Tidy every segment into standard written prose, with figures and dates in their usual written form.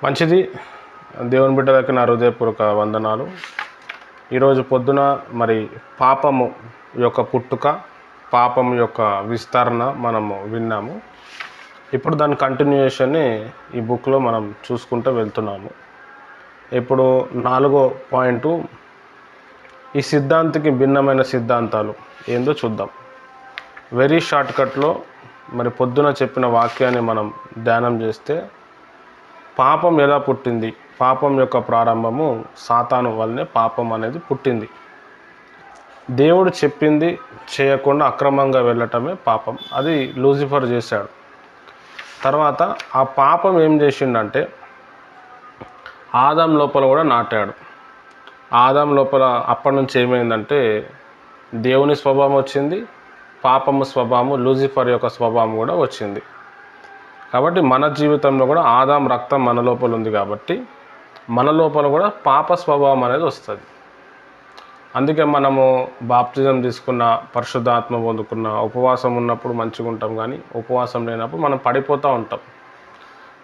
మంచిది. దేవుని బిడ్డలకి నా హృదయపూర్వక వందనాలు. ఈరోజు పొద్దున మరి పాపము యొక్క పుట్టుక, పాపం యొక్క విస్తరణ మనము విన్నాము. ఇప్పుడు దాని కంటిన్యూయేషన్ని ఈ బుక్లో మనం చూసుకుంటూ వెళ్తున్నాము. ఇప్పుడు 4వ పాయింటు, ఈ సిద్ధాంతికి భిన్నమైన సిద్ధాంతాలు ఏందో చూద్దాం. వెరీ షార్ట్కట్లో మరి పొద్దున చెప్పిన వాక్యాన్ని మనం ధ్యానం చేస్తే, పాపం ఎలా పుట్టింది? పాపం యొక్క ప్రారంభము సాతాను వల్లనే పాపం అనేది పుట్టింది. దేవుడు చెప్పింది చేయకుండా అక్రమంగా వెళ్ళటమే పాపం. అది లూసిఫర్ చేశాడు. తర్వాత ఆ పాపం ఏం చేసిండంటే ఆదాం లోపల కూడా నాటాడు. ఆదాం లోపల అప్పటి నుంచి ఏమైందంటే దేవుని స్వభావం వచ్చింది, పాపము స్వభావం, లూసిఫర్ యొక్క స్వభావం కూడా వచ్చింది. కాబట్టి మన జీవితంలో కూడా ఆదాం రక్తం మన లోపల ఉంది కాబట్టి మన లోపల కూడా పాప స్వభావం అనేది వస్తుంది. అందుకే మనము బాప్తిజం తీసుకున్న, పరిశుద్ధాత్మ పొందుకున్న, ఉపవాసం ఉన్నప్పుడు మంచిగా ఉంటాం, కానీ ఉపవాసం లేనప్పుడు మనం పడిపోతూ ఉంటాం.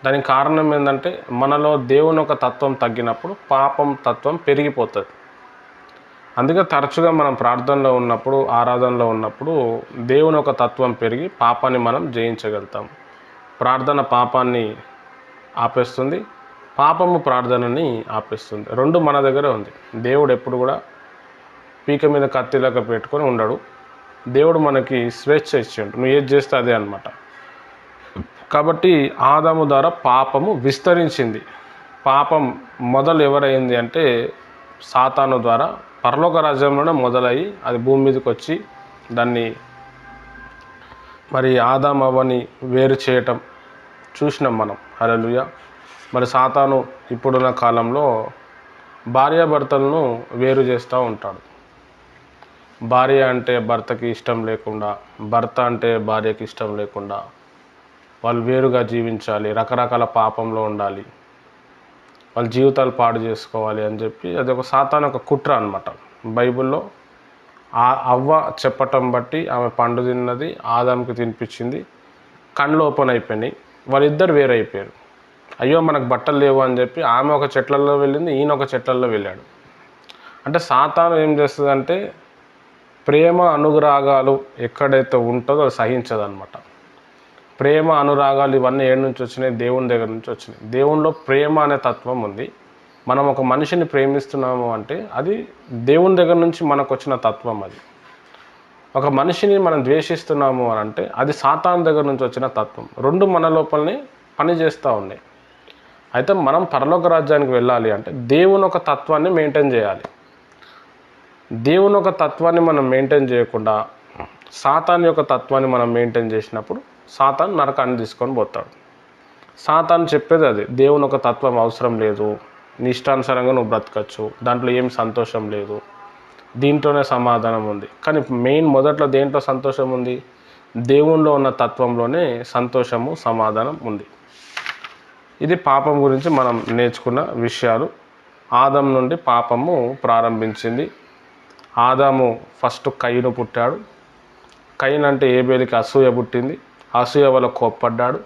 దానికి కారణం ఏంటంటే మనలో దేవుని ఒక తత్వం తగ్గినప్పుడు పాపం తత్వం పెరిగిపోతుంది. అందుకే తరచుగా మనం ప్రార్థనలో ఉన్నప్పుడు, ఆరాధనలో ఉన్నప్పుడు దేవుని ఒక తత్వం పెరిగి పాపాన్ని మనం జయించగలుగుతాం. ప్రార్థన పాపాన్ని ఆపేస్తుంది, పాపము ప్రార్థనని ఆపేస్తుంది. రెండు మన దగ్గరే ఉంది. దేవుడు ఎప్పుడు కూడా పీక మీద కత్తిలాగా పెట్టుకొని ఉండడు. దేవుడు మనకి స్వేచ్ఛ ఇచ్చిండు, నువ్వు ఏది చేస్తే అదే అన్నమాట. కాబట్టి ఆదాము ద్వారా పాపము విస్తరించింది. పాపం మొదలు ఎవరైంది అంటే సాతాను ద్వారా. పరలోక రాజ్యంలోనే మొదలయ్యి అది భూమి మీదకి వచ్చి దాన్ని మరి ఆదాము అవ్వని వేరు చేయటం చూసినాం మనం. హల్లెలూయా. మరి సాతాను ఇప్పుడున్న కాలంలో భార్యాభర్తలను వేరు చేస్తూ ఉంటాడు. భార్య అంటే భర్తకి ఇష్టం లేకుండా, భర్త అంటే భార్యకి ఇష్టం లేకుండా వాళ్ళు వేరుగా జీవించాలి, రకరకాల పాపంలో ఉండాలి, వాళ్ళ జీవితాలు పాడు చేసుకోవాలి అని చెప్పి అది ఒక సాతాను ఒక కుట్ర అన్నమాట. బైబిల్లో ఆ అవ్వ చెప్పటం బట్టి ఆమె పండు తిన్నది, ఆదాంకి తినిపించింది, కళ్ళు ఓపెన్ అయిపోయినాయి, వాళ్ళిద్దరు వేరైపోయారు. అయ్యో మనకు బట్టలు లేవు అని చెప్పి ఆమె ఒక చెట్లలో వెళ్ళింది, ఈయన ఒక చెట్లలో వెళ్ళాడు. అంటే సాతాను ఏం చేస్తుందంటే ప్రేమ అనురాగాలు ఎక్కడైతే ఉంటుందో అది సహించదు అనమాట. ప్రేమ అనురాగాలు ఇవన్నీ ఏడు నుంచి వచ్చినాయి? దేవుని దగ్గర నుంచి వచ్చినాయి. దేవునిలో ప్రేమ అనే తత్వం ఉంది. మనం ఒక మనిషిని ప్రేమిస్తున్నాము అంటే అది దేవుని దగ్గర నుంచి మనకు వచ్చిన తత్వం. అది ఒక మనిషిని మనం ద్వేషిస్తున్నాము అని అంటే అది సాతాను దగ్గర నుంచి వచ్చిన తత్వం. రెండు మన లోపలనే పనిచేస్తూ ఉన్నాయి. అయితే మనం పరలోక రాజ్యానికి వెళ్ళాలి అంటే దేవుని ఒక తత్వాన్ని మెయింటైన్ చేయాలి. దేవుని ఒక తత్వాన్ని మనం మెయింటైన్ చేయకుండా సాతాను యొక్క తత్వాన్ని మనం మెయింటైన్ చేసినప్పుడు సాతాను నరకాన్ని తీసుకొని పోతాడు. సాతాను చెప్పేది అది, దేవుని ఒక తత్వం అవసరం లేదు, నీ ఇష్టానుసారంగా నువ్వు బ్రతకచ్చు, దాంట్లో ఏం సంతోషం లేదు, దీంట్లోనే సమాధానం ఉంది. కానీ మెయిన్ మొదట్లో దేంట్లో సంతోషం ఉంది? దేవునిలో ఉన్న తత్వంలోనే సంతోషము, సమాధానం ఉంది. ఇది పాపం గురించి మనం నేర్చుకున్న విషయాలు. ఆదాం నుండి పాపము ప్రారంభించింది. ఆదాము ఫస్ట్ కయీను పుట్టాడు. కయీను అంటే ఏబేలుకి అసూయ పుట్టింది. అసూయ వల్ల కోప్పడ్డాడు,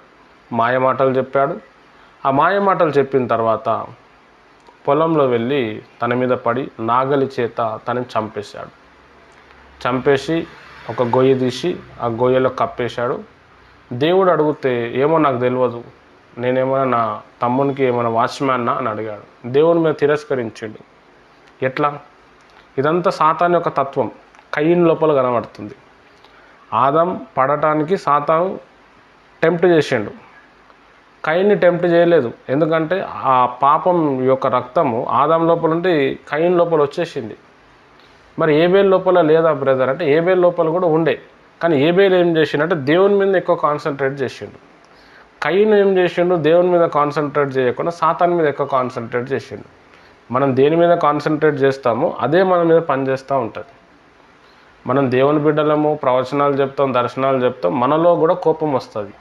మాయమాటలు చెప్పాడు. ఆ మాయమాటలు చెప్పిన తర్వాత పొలంలో వెళ్ళి తన మీద పడి నాగలి చేత తనని చంపేశాడు. చంపేసి ఒక గొయ్యి తీసి ఆ గొయ్యలో కప్పేశాడు. దేవుడు అడిగితే ఏమో నాకు తెలియదు, నేనేమైనా నా తమ్మునికి ఏమైనా వాచ్మ్యాన్నా అని అడిగాడు. దేవుని మీద తిరస్కరించాడు. ఎట్లా? ఇదంతా సాతాను యొక్క తత్వం కయీను లోపల కనబడుతుంది. ఆదాం పడటానికి సాతాను టెంప్ట్ చేసిండు, కయీన్ని టెంప్ట్ చేయలేదు. ఎందుకంటే ఆ పాపం యొక్క రక్తము ఆదాం లోపల ఉండి కయీను లోపల వచ్చేసింది. మరి ఏబేలు లోపల లేదా బ్రదర్ అంటే ఏబేలు లోపల కూడా ఉండే. కానీ ఏబేలు ఏం చేసిండంటే దేవుని మీద ఎక్కువ కాన్సన్ట్రేట్ చేసిండు. కయీను ఏం చేసిండు? దేవుని మీద కాన్సన్ట్రేట్ చేయకుండా సాతాను మీద ఎక్కువ కాన్సన్ట్రేట్ చేసిండు. మనం దేని మీద కాన్సన్ట్రేట్ చేస్తామో అదే మన మీద పనిచేస్తూ ఉంటుంది. మనం దేవుని బిడ్డలము, ప్రవచనాలు చెప్తాం, దర్శనాలు చెప్తాం, మనలో కూడా కోపం వస్తుంది,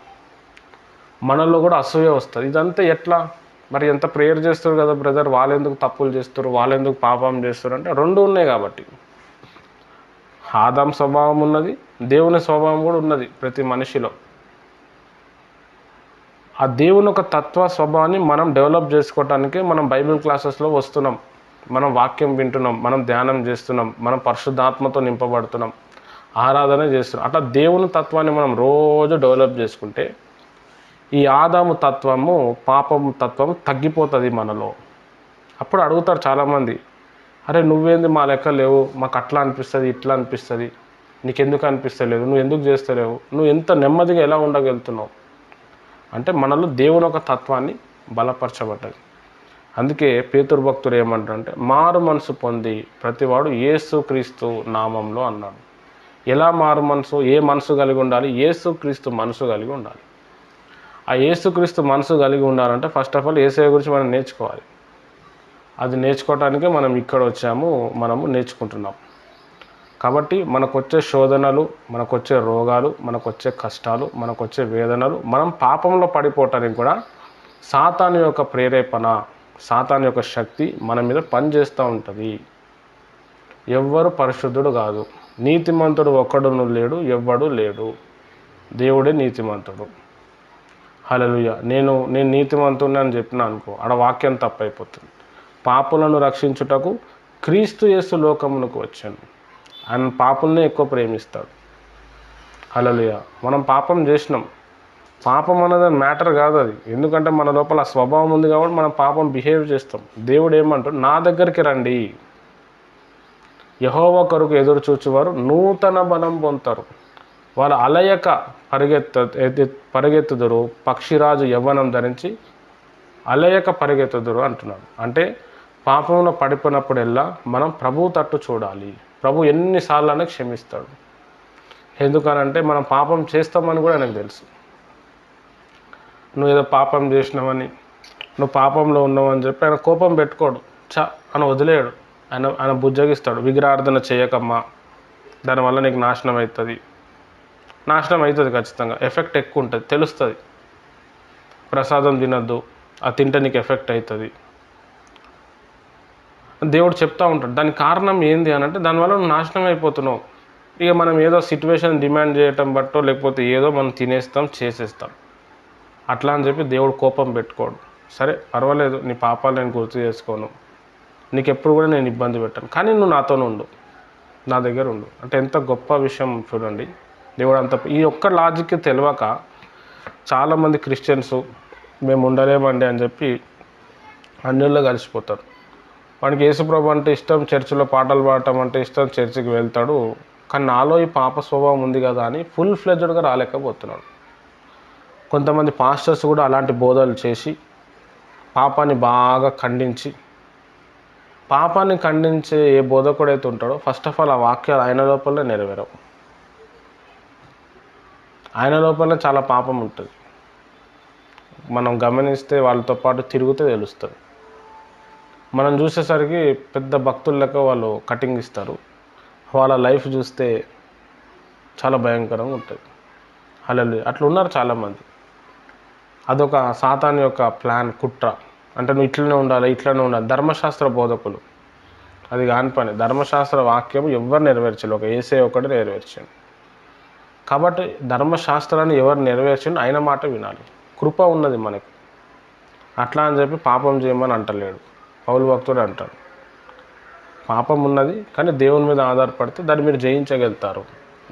మనలో కూడా అసూయ వస్తుంది. ఇదంతా ఎట్లా? మరి ఎంత ప్రేయర్ చేస్తారు కదా బ్రదర్, వాళ్ళు ఎందుకు తప్పులు చేస్తారు, వాళ్ళు ఎందుకు పాపం చేస్తారు అంటే రెండు ఉన్నాయి కాబట్టి. ఆదాం స్వభావం ఉన్నది, దేవుని స్వభావం కూడా ఉన్నది ప్రతి మనిషిలో. ఆ దేవుని ఒక తత్వ స్వభావాన్ని మనం డెవలప్ చేసుకోవటానికి మనం బైబిల్ క్లాసెస్లో వస్తున్నాం, మనం వాక్యం వింటున్నాం, మనం ధ్యానం చేస్తున్నాం, మనం పరిశుద్ధాత్మతో నింపబడుతున్నాం, ఆరాధన చేస్తున్నాం. అట్లా దేవుని తత్వాన్ని మనం రోజు డెవలప్ చేసుకుంటే ఈ ఆదాము తత్వము, పాపము తత్వం తగ్గిపోతుంది మనలో. అప్పుడు అడుగుతారు చాలామంది, అరే నువ్వేంది మా లెక్క లేవు, మాకు అట్లా అనిపిస్తుంది, ఇట్లా అనిపిస్తుంది, నీకెందుకు అనిపిస్తలేదు, నువ్వు ఎందుకు చేస్తలేవు, నువ్వు ఎంత నెమ్మదిగా ఎలా ఉండగలుగుతున్నావు అంటే మనలో దేవుని ఒక తత్వాన్ని బలపరచబడ్డది. అందుకే పేతురు భక్తుడు ఏమంటారంటే మారు మనసు పొంది ప్రతివాడు యేసుక్రీస్తు నామంలో అన్నాడు. ఎలా మారు మనసు, ఏ మనసు కలిగి ఉండాలి? యేసుక్రీస్తు మనసు కలిగి ఉండాలి. ఆ యేసుక్రీస్తు మనసు కలిగి ఉండాలంటే ఫస్ట్ ఆఫ్ ఆల్ యేసయ్య గురించి మనం నేర్చుకోవాలి. అది నేర్చుకోవటానికే మనం ఇక్కడ వచ్చాము, మనము నేర్చుకుంటున్నాం. కాబట్టి మనకొచ్చే శోధనలు, మనకొచ్చే రోగాలు, మనకొచ్చే కష్టాలు, మనకొచ్చే వేదనలు, మనం పాపంలో పడిపోవటానికి కూడా సాతాను యొక్క ప్రేరేపణ, సాతాను యొక్క శక్తి మన మీద పనిచేస్తూ ఉంటుంది. ఎవ్వరు పరిశుద్ధుడు కాదు, నీతిమంతుడు ఒక్కడును లేడు, ఎవ్వడు లేడు, దేవుడే నీతిమంతుడు. హల్లెలూయా. నేను నీతిమంతుడిని అని చెప్పినా అనుకో, ఆడ వాక్యం తప్పైపోతుంది. పాపులను రక్షించుటకు క్రీస్తు యేసు లోకమునకు వచ్చాను. ఆయన పాపుల్నే ఎక్కువ ప్రేమిస్తాడు. హల్లెలూయా. మనం పాపం చేసినాం, పాపం అనేది మ్యాటర్ కాదు అది, ఎందుకంటే మన లోపల స్వభావం ఉంది కాబట్టి మనం పాపం బిహేవ్ చేస్తాం. దేవుడు ఏమంటాడు, నా దగ్గరికి రండి, యెహోవా కొరకు ఎదురు చూచువారు నూతన బలం పొందుతారు, వాళ్ళు అలయక పరిగెత్తుదురు, పక్షిరాజు యవ్వనం ధరించి అలయక పరిగెత్తుదురు అంటున్నాడు. అంటే పాపంలో పడిపోయినప్పుడల్లా మనం ప్రభు తట్టు చూడాలి. ప్రభు ఎన్నిసార్లు క్షమిస్తాడు. ఎందుకనంటే మనం పాపం చేస్తామని కూడా ఆయనకు తెలుసు. నువ్వు ఏదో పాపం చేసినావని, నువ్వు పాపంలో ఉన్నావని చెప్పి ఆయన కోపం పెట్టుకోడు, అని వదిలేయడు. ఆయన బుజ్జగిస్తాడు. విగ్రహార్థన చేయకమ్మా, దానివల్ల నీకు నాశనం అవుతుంది. నాశనం అవుతుంది ఖచ్చితంగా, ఎఫెక్ట్ ఎక్కువ ఉంటుంది, తెలుస్తుంది. ప్రసాదం తినద్దు, అది తింటే నీకు ఎఫెక్ట్ అవుతుంది దేవుడు చెప్తూ ఉంటాడు. దానికి కారణం ఏంది అని అంటే దానివల్ల నువ్వు నాశనం అయిపోతున్నావు. ఇక మనం ఏదో సిచ్యువేషన్ డిమాండ్ చేయటం బట్టో లేకపోతే ఏదో మనం తినేస్తాం, చేసేస్తాం. అట్లా అని చెప్పి దేవుడు కోపం పెట్టుకోడు. సరే పర్వాలేదు, నీ పాపాలు నేను గుర్తు చేసుకోను, నీకు ఎప్పుడు కూడా నేను ఇబ్బంది పెట్టాను, కానీ నువ్వు నాతోనే ఉండు, నా దగ్గర ఉండు. అంటే ఎంత గొప్ప విషయం చూడండి. దేవుడు అంత ఈ ఒక్క లాజిక్ తెలియక చాలామంది క్రిస్టియన్స్ మేము ఉండలేమండి అని చెప్పి అన్యుల్లో కలిసిపోతారు. వాడికి యేసుప్రభు అంటే ఇష్టం, చర్చిలో పాటలు పాడటం అంటే ఇష్టం, చర్చికి వెళ్తాడు, కానీ నాలో ఈ పాప స్వభావం ఉంది కదా అని ఫుల్ ఫ్లెడ్జ్డ్గా రాలేకపోతున్నాడు. కొంతమంది పాస్టర్స్ కూడా అలాంటి బోధలు చేసి పాపాన్ని బాగా ఖండించి, పాపాన్ని ఖండించే ఏ బోధకుడైతే ఉంటాడో ఫస్ట్ ఆఫ్ ఆల్ ఆ వాక్యాలు ఆయన లోపలనే నెరవేరవు. ఆయన లోపలనే చాలా పాపం ఉంటుంది. మనం గమనిస్తే వాళ్ళతో పాటు తిరిగితే తెలుస్తుంది. మనం చూసేసరికి పెద్ద భక్తుల లెక్క వాళ్ళు కటింగ్ ఇస్తారు, వాళ్ళ లైఫ్ చూస్తే చాలా భయంకరంగా ఉంటుంది. హల్లెలూయా. అట్లా ఉన్నారు చాలామంది. అదొక సాతాను యొక్క ప్లాన్, కుట్ర. అంటే నువ్వు ఇట్లనే ఉండాలి, ఇట్లనే ఉండాలి. ధర్మశాస్త్ర బోధకులు, అది కాని పని. ధర్మశాస్త్ర వాక్యం ఎవరు నెరవేర్చాలి? ఒక యేసయ్య ఒకటి నెరవేర్చాడు. కాబట్టి ధర్మశాస్త్రాన్ని ఎవరు నెరవేర్చండి, ఆయన మాట వినాలి. కృప ఉన్నది మనకు, అట్లా అని చెప్పి పాపం చేయమని అంటలేడు. పౌలు భక్తుడు అంటాడు, పాపం ఉన్నది కానీ దేవుని మీద ఆధారపడితే దాన్ని మీరు జయించగలుగుతారు.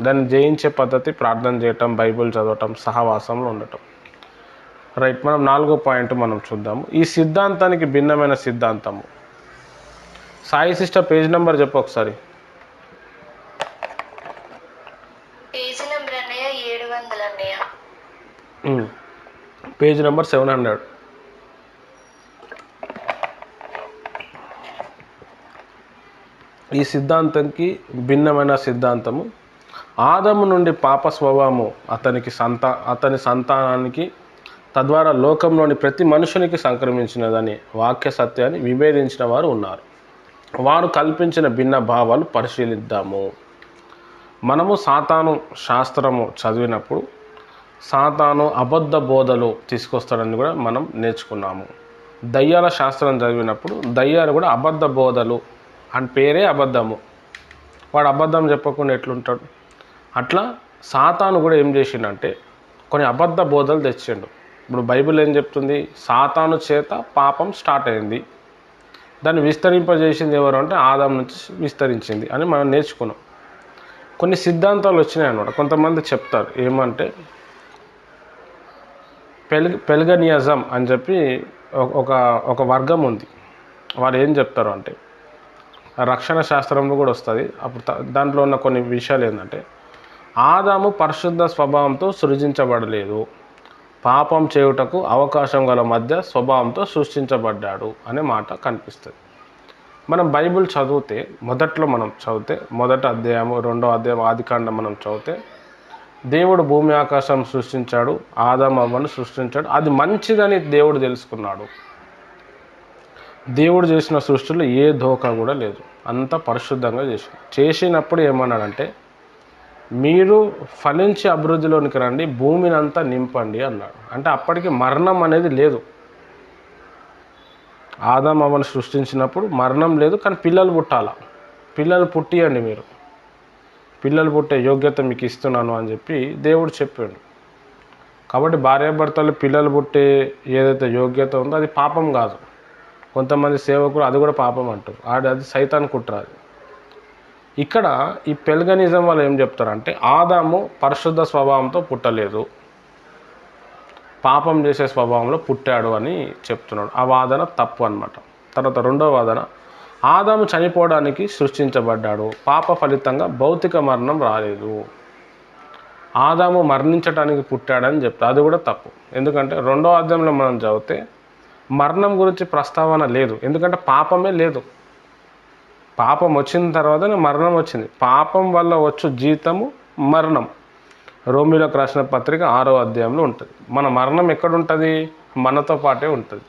దాన్ని జయించే పద్ధతి ప్రార్థన చేయటం, బైబిల్ చదవటం, సహవాసంలో ఉండటం. రైట్, మనం 4వ పాయింట్ మనం చూద్దాము. ఈ సిద్ధాంతానికి భిన్నమైన సిద్ధాంతము. సాయి సిస్టర్ పేజ్ నెంబర్ చెప్పు ఒకసారి. Page number 700. ఈ సిద్ధాంతానికి భిన్నమైన సిద్ధాంతము, ఆదాము నుండి పాప స్వభావము అతని సంతానానికి తద్వారా లోకంలోని ప్రతి మనుషునికి సంక్రమించినదని వాక్య సత్యాన్ని విభేదించిన వారు ఉన్నారు. వారు కల్పించిన భిన్న భావాలు పరిశీలిద్దాము. మనము సాతాను శాస్త్రము చదివినప్పుడు సాతాను అబద్ధ బోధలు తీసుకొస్తాడని కూడా మనం నేర్చుకున్నాము. దయ్యాల శాస్త్రం చదివినప్పుడు దయ్యాలు కూడా అబద్ధ బోధలు అని పేరే అబద్ధము. వాడు అబద్ధం చెప్పకుండా ఎట్లుంటాడు? అట్లా సాతాను కూడా ఏం చేసిండంటే కొన్ని అబద్ధ బోధలు తెచ్చిండు. ఇప్పుడు బైబిల్ ఏం చెప్తుంది? సాతాను చేత పాపం స్టార్ట్ అయింది, దాన్ని విస్తరింపజేసింది ఎవరు అంటే ఆదాం నుంచి విస్తరించింది అని మనం నేర్చుకున్నాం. కొన్ని సిద్ధాంతాలు వచ్చినాయి అన్నమాట. కొంతమంది చెప్తారు ఏమంటే పెల్గనియజం అని చెప్పి ఒక ఒక వర్గం ఉంది. వాళ్ళు ఏం చెప్తారు అంటే రక్షణ శాస్త్రంలో కూడా వస్తుంది. అప్పుడు దాంట్లో ఉన్న కొన్ని విషయాలు ఏంటంటే ఆదాము పరిశుద్ధ స్వభావంతో సృజించబడలేదు, పాపం చేయుటకు అవకాశం గల మధ్య స్వభావంతో సృష్టించబడ్డాడు అనే మాట కనిపిస్తుంది. మనం బైబిల్ చదివితే మొదటి అధ్యాయము 2వ అధ్యాయం ఆదికాండం మనం చదివితే దేవుడు భూమి ఆకాశం సృష్టించాడు, ఆదాము అవ్వను సృష్టించాడు, అది మంచిదని దేవుడు తెలుసుకున్నాడు. దేవుడు చేసిన సృష్టిలో ఏ ధోకా కూడా లేదు, అంత పరిశుద్ధంగా చేసినప్పుడు ఏమన్నాడంటే మీరు ఫలించి అభివృద్ధిలోనికి రండి, భూమిని అంతా నింపండి అన్నాడు. అంటే అప్పటికి మరణం అనేది లేదు. ఆదాము అవ్వను సృష్టించినప్పుడు మరణం లేదు, కానీ పిల్లలు పుట్టాల, పిల్లలు పుట్టియండి, మీరు పిల్లలు పుట్టే యోగ్యత మీకు ఇస్తున్నాను అని చెప్పి దేవుడు చెప్పాడు. కాబట్టి భార్యాభర్తలు పిల్లలు పుట్టే ఏదైతే యోగ్యత ఉందో అది పాపం కాదు. కొంతమంది సేవకులు అది కూడా పాపం అంటారు, అది సైతాన్ కుట్ర. ఇక్కడ ఈ పెల్గనిజం వాళ్ళు ఏం చెప్తారంటే ఆదాము పరిశుద్ధ స్వభావంతో పుట్టలేదు, పాపం చేసే స్వభావంలో పుట్టాడు అని చెప్తున్నాడు. ఆ వాదన తప్పు అన్నమాట. తర్వాత రెండవ వాదన, ఆదాము చనిపోవడానికి సృష్టించబడ్డాడు, పాప ఫలితంగా భౌతిక మరణం రాలేదు, ఆదాము మరణించడానికి పుట్టాడని చెప్తాడు. అది కూడా తప్పు. ఎందుకంటే 2వ అధ్యాయంలో మనం చదివితే మరణం గురించి ప్రస్తావన లేదు, ఎందుకంటే పాపమే లేదు. పాపం వచ్చిన తర్వాతనే మరణం వచ్చింది. పాపం వల్ల వచ్చు జీతము మరణం. రోమిలకు రాసిన పత్రిక 6వ అధ్యాయంలో ఉంటుంది. మన మరణం ఎక్కడుంటుంది? మనతో పాటే ఉంటుంది.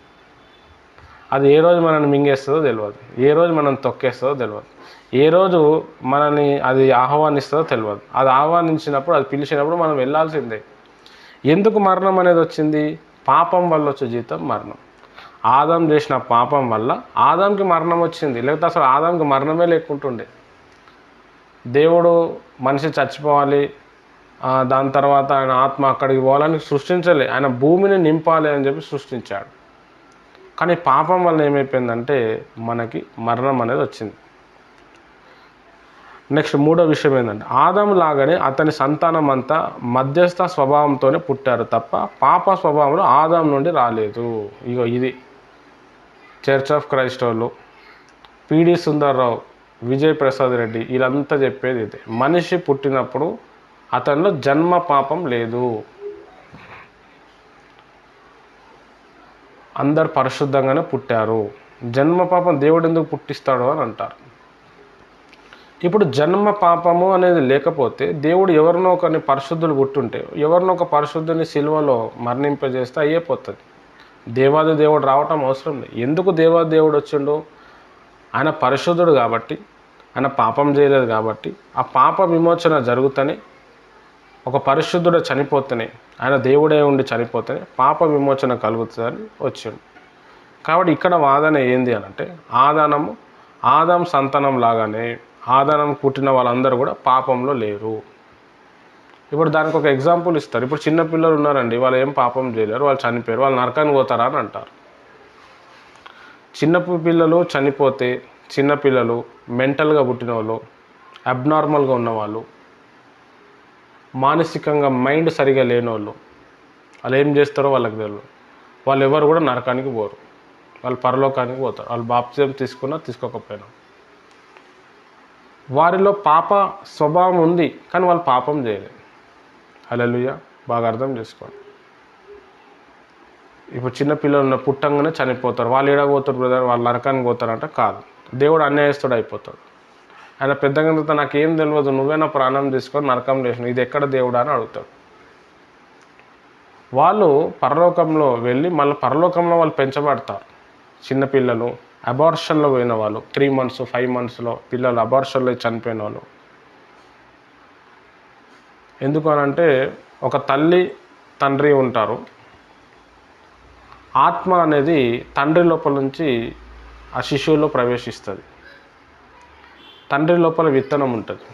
అది ఏ రోజు మనల్ని మింగేస్తుందో తెలియదు, ఏ రోజు మనం తొక్కేస్తుందో తెలియదు, ఏ రోజు మనల్ని అది ఆహ్వానిస్తుందో తెలియదు. అది ఆహ్వానించినప్పుడు, అది పిలిచినప్పుడు మనం వెళ్ళాల్సిందే. ఎందుకు మరణం అనేది వచ్చింది? పాపం వల్ల వచ్చే జీతం మరణం. ఆదాం చేసిన పాపం వల్ల ఆదాంకి మరణం వచ్చింది, లేకపోతే అసలు ఆదాంకి మరణమే లేకుంటుండే. దేవుడు మనిషి చచ్చిపోవాలి, దాని తర్వాత ఆయన ఆత్మ అక్కడికి పోవాలని సృష్టించలే, ఆయన భూమిని నింపాలి అని చెప్పి సృష్టించాడు. కానీ పాపం వల్ల ఏమైపోయిందంటే మనకి మరణం అనేది వచ్చింది. నెక్స్ట్ 3వ విషయం ఏంటంటే ఆదాము లాగానే అతని సంతానం అంతా మధ్యస్థ స్వభావంతోనే పుట్టారు తప్ప పాప స్వభావంలో ఆదాం నుండి రాలేదు. ఇగో ఇది చర్చ్ ఆఫ్ క్రైస్ట్ వాళ్ళు, పిడి సుందర్రావు, విజయ్ ప్రసాద్ రెడ్డి వీళ్ళంతా చెప్పేది ఇదే. మనిషి పుట్టినప్పుడు అతనిలో జన్మ పాపం లేదు, అందరు పరిశుద్ధంగానే పుట్టారు. జన్మ పాపం దేవుడు ఎందుకు పుట్టిస్తాడు అని అంటారు. ఇప్పుడు జన్మ పాపము అనేది లేకపోతే దేవుడు ఎవరినో ఒకరిని పరిశుద్ధులు పుట్టుంటే ఎవరినో ఒక పరిశుద్ధుని సిలువలో మరణింపజేస్తే అయిపోతుంది. దేవాది దేవుడు రావటం అవసరం లేదు. ఎందుకు దేవాది దేవుడు వచ్చిండు? ఆయన పరిశుద్ధుడు కాబట్టి, ఆయన పాపం చేయలేదు కాబట్టి, ఆ పాప విమోచన జరుగుతూనే, ఒక పరిశుద్ధుడు చనిపోతేనే, ఆయన దేవుడే ఉండి చనిపోతేనే పాప విమోచన కలుగుతుందని వచ్చిండు. కాబట్టి ఇక్కడ వాదన ఏంది అని అంటే ఆదాం సంతానం లాగానే ఆదాం పుట్టిన వాళ్ళందరూ కూడా పాపంలో లేరు. ఇప్పుడు దానికి ఒక ఎగ్జాంపుల్ ఇస్తారు. ఇప్పుడు చిన్నపిల్లలు ఉన్నారండి, వాళ్ళు ఏం పాపం చేయలేరు, వాళ్ళు చనిపోయారు, వాళ్ళు నరకానికి పోతారా అని అంటారు. పిల్లలు చనిపోతే, చిన్నపిల్లలు మెంటల్గా పుట్టిన వాళ్ళు, అబ్నార్మల్గా ఉన్నవాళ్ళు, మానసికంగా మైండ్ సరిగా లేని వాళ్ళు ఏం చేస్తారో వాళ్ళకి తెలియదు. వాళ్ళు ఎవరు కూడా నరకానికి పోరు, వాళ్ళు పరలోకానికి పోతారు. వాళ్ళు బాప్తిజం తీసుకున్నా తీసుకోకపోయినా వారిలో పాప స్వభావం ఉంది, కానీ వాళ్ళు పాపం చేయలేదు. హల్లెలూయా, బాగా అర్థం చేసుకోండి. ఇప్పుడు చిన్నపిల్లలు పుట్టంగానే చనిపోతారు, వాళ్ళు ఏడపోతారు బ్రదర్, వాళ్ళు నరకానికి పోతారంటే కాదు, దేవుడు అన్యాయస్తుడు అయిపోతాడు. ఆయన పెద్దగా నాకేం తెలియదు, నువ్వేనా ప్రాణం తీసుకొని నరకం చేసిన, ఇది ఎక్కడ దేవుడా అని అడుగుతాడు. వాళ్ళు పరలోకంలో వెళ్ళి మళ్ళీ పరలోకంలో వాళ్ళు పెంచబడతారు. చిన్నపిల్లలు అబార్షన్లో పోయిన వాళ్ళు, 3 months 5 monthsలో పిల్లలు అబార్షన్లో చనిపోయిన వాళ్ళు. ఎందుకు అనంటే ఒక తల్లి తండ్రి ఉంటారు, ఆత్మ అనేది తండ్రి లోపల నుంచి ఆ శిశువులో ప్రవేశిస్తుంది. తండ్రి లోపల విత్తనం ఉంటుంది,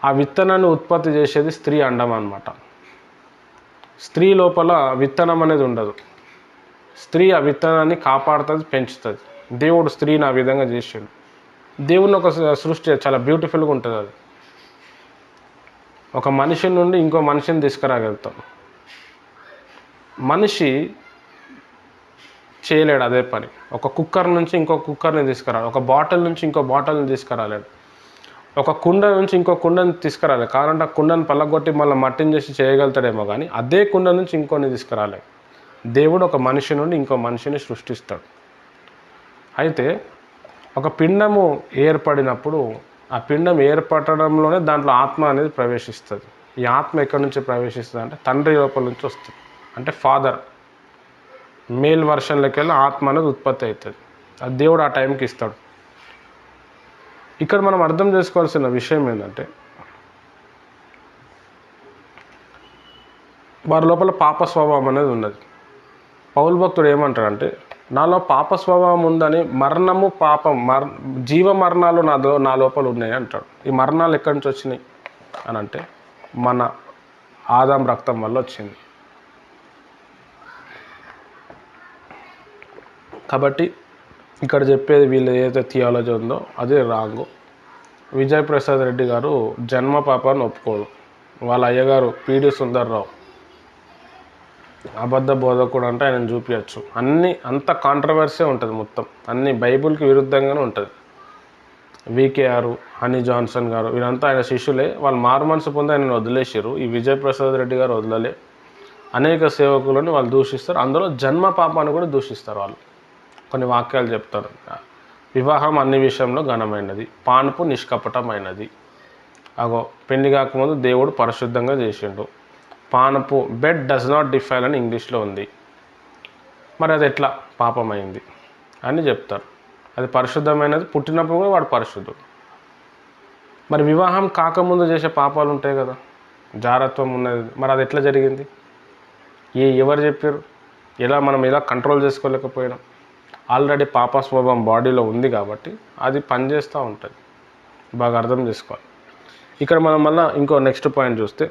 ఆ విత్తనాన్ని ఉత్పత్తి చేసేది స్త్రీ అండం అన్నమాట. స్త్రీ లోపల విత్తనం అనేది ఉండదు. స్త్రీ ఆ విత్తనాన్ని కాపాడుతుంది, పెంచుతుంది. దేవుడు స్త్రీని ఆ విధంగా చేసాడు. దేవుని ఒక సృష్టి చాలా బ్యూటిఫుల్గా ఉంటుంది. అది ఒక మనిషి నుండి ఇంకో మనిషిని తీసుకురాగలుగుతాం. మనిషి చేయలేడు అదే పని. ఒక కుక్కర్ నుంచి ఇంకో కుక్కర్ని తీసుకురాలి, ఒక బాటిల్ నుంచి ఇంకో బాటిల్ని తీసుకురాలేడు, ఒక కుండ నుంచి ఇంకో కుండని తీసుకురాలేదు. కావాలంటే ఆ కుండని పల్లగొట్టి మళ్ళీ మట్టిని చేసి చేయగలుగుతాడేమో, కానీ అదే కుండ నుంచి ఇంకోని తీసుకురాలేదు. దేవుడు ఒక మనిషి నుండి ఇంకో మనిషిని సృష్టిస్తాడు. అయితే ఒక పిండము ఏర్పడినప్పుడు ఆ పిండం ఏర్పడడంలోనే దాంట్లో ఆత్మ అనేది ప్రవేశిస్తుంది. ఈ ఆత్మ ఎక్కడి నుంచి ప్రవేశిస్తుంది అంటే తండ్రి లోపల నుంచి వస్తుంది. అంటే ఫాదర్ మేల్ వర్షన్లోకి వెళ్ళి ఆత్మ అనేది ఉత్పత్తి అవుతుంది. అది దేవుడు ఆ టైంకి ఇస్తాడు. ఇక్కడ మనం అర్థం చేసుకోవాల్సిన విషయం ఏంటంటే, వారి లోపల పాప స్వభావం అనేది ఉన్నది. పౌలు భక్తుడు ఏమంటాడంటే, నాలో పాప స్వభావం ఉందని మరణము పాపం జీవ మరణాలు నా లోపల ఉన్నాయి అంటాడు. ఈ మరణాలు ఎక్కడి నుంచి వచ్చినాయి అని అంటే మన ఆదాం రక్తం వల్ల వచ్చింది. కాబట్టి ఇక్కడ చెప్పేది వీళ్ళు ఏదైతే థియాలజీ ఉందో అదే రాంగు. విజయ్ ప్రసాద్ రెడ్డి గారు జన్మ పాపాన్ని ఒప్పుకోడు. వాళ్ళ అయ్యగారు పీడి సుందర్రావు అబద్ధ బోధకుడు అంటే ఆయన చూపించచ్చు. అంత కాంట్రవర్సీ ఉంటుంది మొత్తం, అన్ని బైబుల్కి విరుద్ధంగానే ఉంటుంది. వికేఆర్, హనీ జాన్సన్ గారు వీరంతా ఆయన శిష్యులే. వాళ్ళు మారు మనసు పొంది ఆయన వదిలేసారు. ఈ విజయ్ ప్రసాద్ రెడ్డి గారు వదలలే. అనేక సేవకులను వాళ్ళు దూషిస్తారు. అందులో జన్మ పాపాన్ని కూడా దూషిస్తారు. వాళ్ళు కొన్ని వాక్యాలు చెప్తారు. వివాహం అన్ని విషయంలో ఘనమైనది, పానుపు నిష్కపటమైనది. అగో పెళ్లి కాకముందు దేవుడు పరిశుద్ధంగా చేసిండు. పానపు బెడ్ డస్ నాట్ డిఫైల్ అని ఇంగ్లీష్లో ఉంది. మరి అది ఎట్లా పాపమైంది అని చెప్తారు. అది పరిశుద్ధమైనది, పుట్టినప్పుడు కూడా వాడు పరిశుద్ధుడు. మరి వివాహం కాకముందు చేసే పాపాలు ఉంటాయి కదా, జారత్వం ఉన్నది, మరి అది ఎట్లా జరిగింది? ఎవరు చెప్పారు? మనం ఎలా కంట్రోల్ చేసుకోలేకపోయినాం? ఆల్రెడీ పాప స్వభావం బాడీలో ఉంది కాబట్టి అది పనిచేస్తూ ఉంటుంది. బాగా అర్థం చేసుకోవాలి. ఇక్కడ మనం మళ్ళీ ఇంకో నెక్స్ట్ పాయింట్ చూస్తే,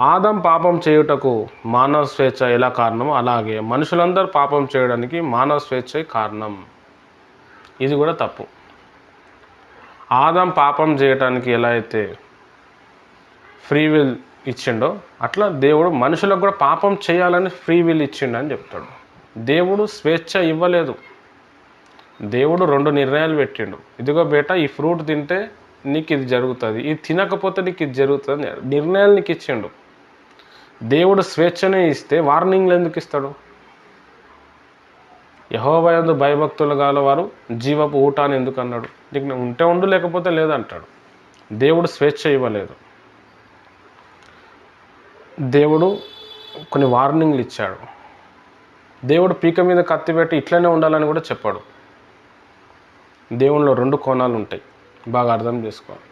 ఆదాం పాపం చేయుటకు మానవ స్వేచ్ఛ ఎలా కారణమో అలాగే మనుషులందరూ పాపం చేయడానికి మానవ స్వేచ్ఛ కారణం. ఇది కూడా తప్పు. ఆదాం పాపం చేయడానికి ఎలా అయితే ఫ్రీ విల్ ఇచ్చిండో అట్లా దేవుడు మనుషులకు కూడా పాపం చేయాలని ఫ్రీ విల్ ఇచ్చిండు అని చెప్తాడు. దేవుడు స్వేచ్ఛ ఇవ్వలేదు. దేవుడు 2 నిర్ణయాలు పెట్టిండు. ఇదిగో బేట, ఈ ఫ్రూట్ తింటే నీకు ఇది జరుగుతుంది, ఇది తినకపోతే నీకు ఇది జరుగుతుంది, నిర్ణయాలు నీకు ఇచ్చిండు. దేవుడు స్వేచ్ఛనే ఇస్తే వార్నింగ్లు ఎందుకు ఇస్తాడు? యెహోవా యందు భయభక్తులు గల వారు జీవపు ఊట అని ఎందుకు అన్నాడు? నీకు ఉంటే ఉండు, లేకపోతే లేదంటాడు. దేవుడు స్వేచ్ఛ ఇవ్వలేదు. దేవుడు కొన్ని వార్నింగ్లు ఇచ్చాడు. దేవుడు పీక మీద కత్తి పెట్టి ఇట్లనే ఉండాలని కూడా చెప్పాడు. దేవునిలో 2 కోణాలు ఉంటాయి, బాగా అర్థం చేసుకోవాలి.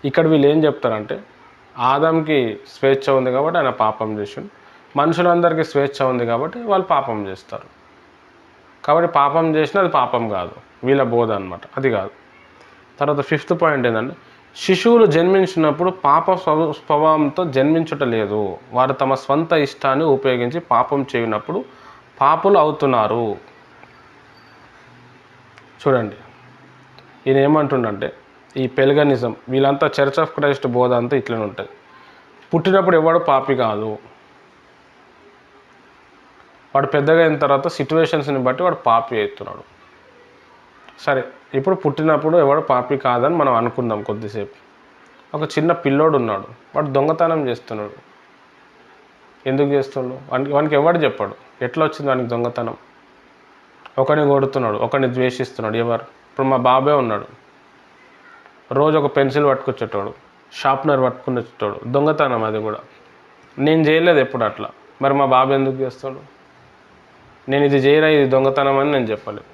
ఇక్కడ వీళ్ళు ఏం చెప్తారంటే, ఆదాంకి స్వేచ్ఛ ఉంది కాబట్టి ఆయన పాపం చేసిండు, మనుషులందరికీ స్వేచ్ఛ ఉంది కాబట్టి వాళ్ళు పాపం చేస్తారు. కాబట్టి పాపం చేసినా అది పాపం కాదు, వీళ్ళ బోధ అనమాట. అది కాదు. తర్వాత 5th పాయింట్ ఏంటంటే, శిశువులు జన్మించినప్పుడు పాప స్వభావంతో జన్మించుట లేదు. వారు తమ స్వంత ఇష్టాన్ని ఉపయోగించి పాపం చేయనప్పుడు పాపులు అవుతున్నారు. చూడండి, ఈయన ఏమంటుండంటే, ఈ పెల్గనిజం వీళ్ళంతా చర్చ్ ఆఫ్ క్రైస్ట్ బోధ అంతా ఇట్లనే ఉంటుంది. పుట్టినప్పుడు ఎవడు పాపి కాదు, వాడు పెద్దగా అయిన తర్వాత సిచ్యువేషన్స్ని బట్టి వాడు పాపి అవుతున్నాడు. సరే, ఇప్పుడు పుట్టినప్పుడు ఎవడు పాపి కాదని మనం అనుకుందాం కొద్దిసేపు. ఒక చిన్న పిల్లోడు ఉన్నాడు, వాడు దొంగతనం చేస్తున్నాడు. ఎందుకు చేస్తున్నాడు? వానికి ఎవడు చెప్పాడు? ఎట్లా వచ్చింది వానికి దొంగతనం? ఒకరిని కొడుతున్నాడు, ఒకరిని ద్వేషిస్తున్నాడు. ఎవరు? ఇప్పుడు మా బాబే ఉన్నాడు, రోజు ఒక పెన్సిల్ పట్టుకొచ్చేటోడు, షార్ప్నర్ పట్టుకుని వచ్చేటోడు. దొంగతనం అది కూడా. నేను చేయలేదు ఎప్పుడు అట్లా. మరి మా బాబు ఎందుకు చేస్తాడు? నేను ఇది చేయరా, ఇది దొంగతనం అని నేను చెప్పలేదు.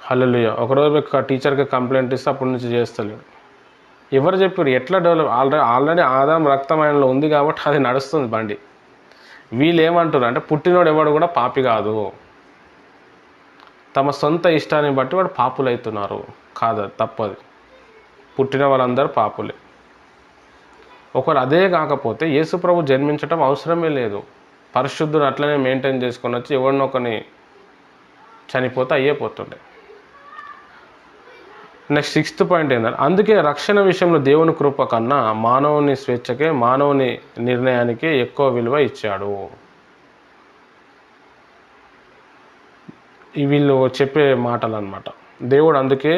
హల్లెలూయా. ఒకరోజు టీచర్కి కంప్లైంట్ ఇస్తే అప్పటి నుంచి చేస్తలేడు. ఎవరు చెప్పారు? ఎట్లా డెవలప్? ఆల్రెడీ ఆదాం రక్తం ఆయనలో ఉంది కాబట్టి అది నడుస్తుంది బండి. వీళ్ళు ఏమంటారు అంటే, పుట్టినోడు ఎవడు కూడా పాపి కాదు, తమ సొంత ఇష్టాన్ని బట్టి వాడు పాపులు అవుతున్నారు. కాదు, తప్పది. పుట్టిన వాళ్ళందరూ పాపులే. ఒకరు అదే కాకపోతే యేసుప్రభు జన్మించటం అవసరమే లేదు. పరిశుద్ధుడు అట్లనే మెయింటైన్ చేసుకొని వచ్చి ఎవరినొకరిని చనిపోతే అయ్యేపోతుండే. నెక్స్ట్ 6th పాయింట్ ఏంటంటే, అందుకే రక్షణ విషయంలో దేవుని కృప కన్నా మానవుని స్వేచ్ఛకే, మానవుని నిర్ణయానికే ఎక్కువ విలువ ఇచ్చాడు. వీళ్ళు చెప్పే మాటలు అన్నమాట. దేవుడు అందుకే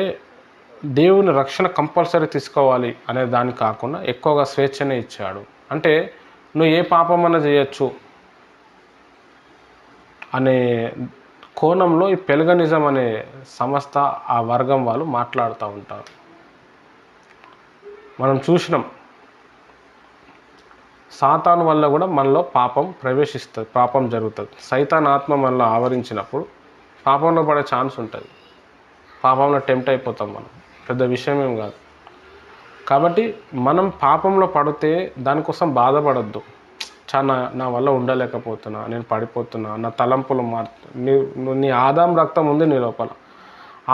దేవుని రక్షణ కంపల్సరీ తీసుకోవాలి అనే దానికి కాకుండా ఎక్కువగా స్వేచ్ఛనే ఇచ్చాడు. అంటే నువ్వు ఏ పాపమన్నా చేయొచ్చు అనే కోణంలో ఈ పెలగనిజం అనే సంస్థ, ఆ వర్గం వాళ్ళు మాట్లాడుతూ ఉంటారు. మనం చూసినాం, సాతాను వల్ల కూడా మనలో పాపం ప్రవేశిస్తుంది, పాపం జరుగుతుంది. సైతాన్ ఆత్మ మనలో ఆవరించినప్పుడు పాపంలో పడే ఛాన్స్ ఉంటుంది. పాపంలో టెంప్ట్ అయిపోతాం మనం, పెద్ద విషయం ఏం కాదు. కాబట్టి మనం పాపంలో పడితే దానికోసం బాధపడద్దు. నా వల్ల ఉండలేకపోతున్నా, నేను పడిపోతున్నా, నా తలంపులు నీ ఆదాం రక్తం ఉంది నీ లోపల.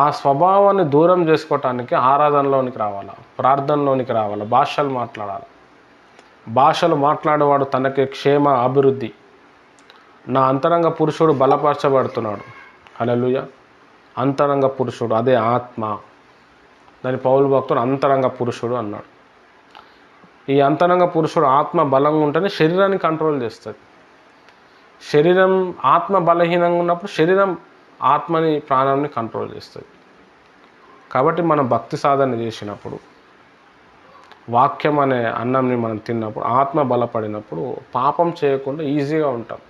ఆ స్వభావాన్ని దూరం చేసుకోవటానికి ఆరాధనలోనికి రావాలా, ప్రార్థనలోనికి రావాలా, భాషలు మాట్లాడాలి. భాషలు మాట్లాడేవాడు తనకి క్షేమ అభివృద్ధి. నా అంతరంగ పురుషుడు బలపరచబడుతున్నాడు. హల్లెలూయా. అంతరంగ పురుషుడు అదే ఆత్మ. దాని పౌలు భక్తుడు అంతరంగ పురుషుడు అన్నాడు. ఈ అంతరంగ పురుషుడు ఆత్మ బలంగా ఉంటేనే శరీరాన్ని కంట్రోల్ చేస్తుంది. శరీరం ఆత్మ బలహీనంగా ఉన్నప్పుడు శరీరం ఆత్మని, ప్రాణాన్ని కంట్రోల్ చేస్తుంది. కాబట్టి మనం భక్తి సాధన చేసినప్పుడు, వాక్యం అనే అన్నంని మనం తిన్నప్పుడు, ఆత్మ బలపడినప్పుడు పాపం చేయకుండా ఈజీగా ఉంటాం.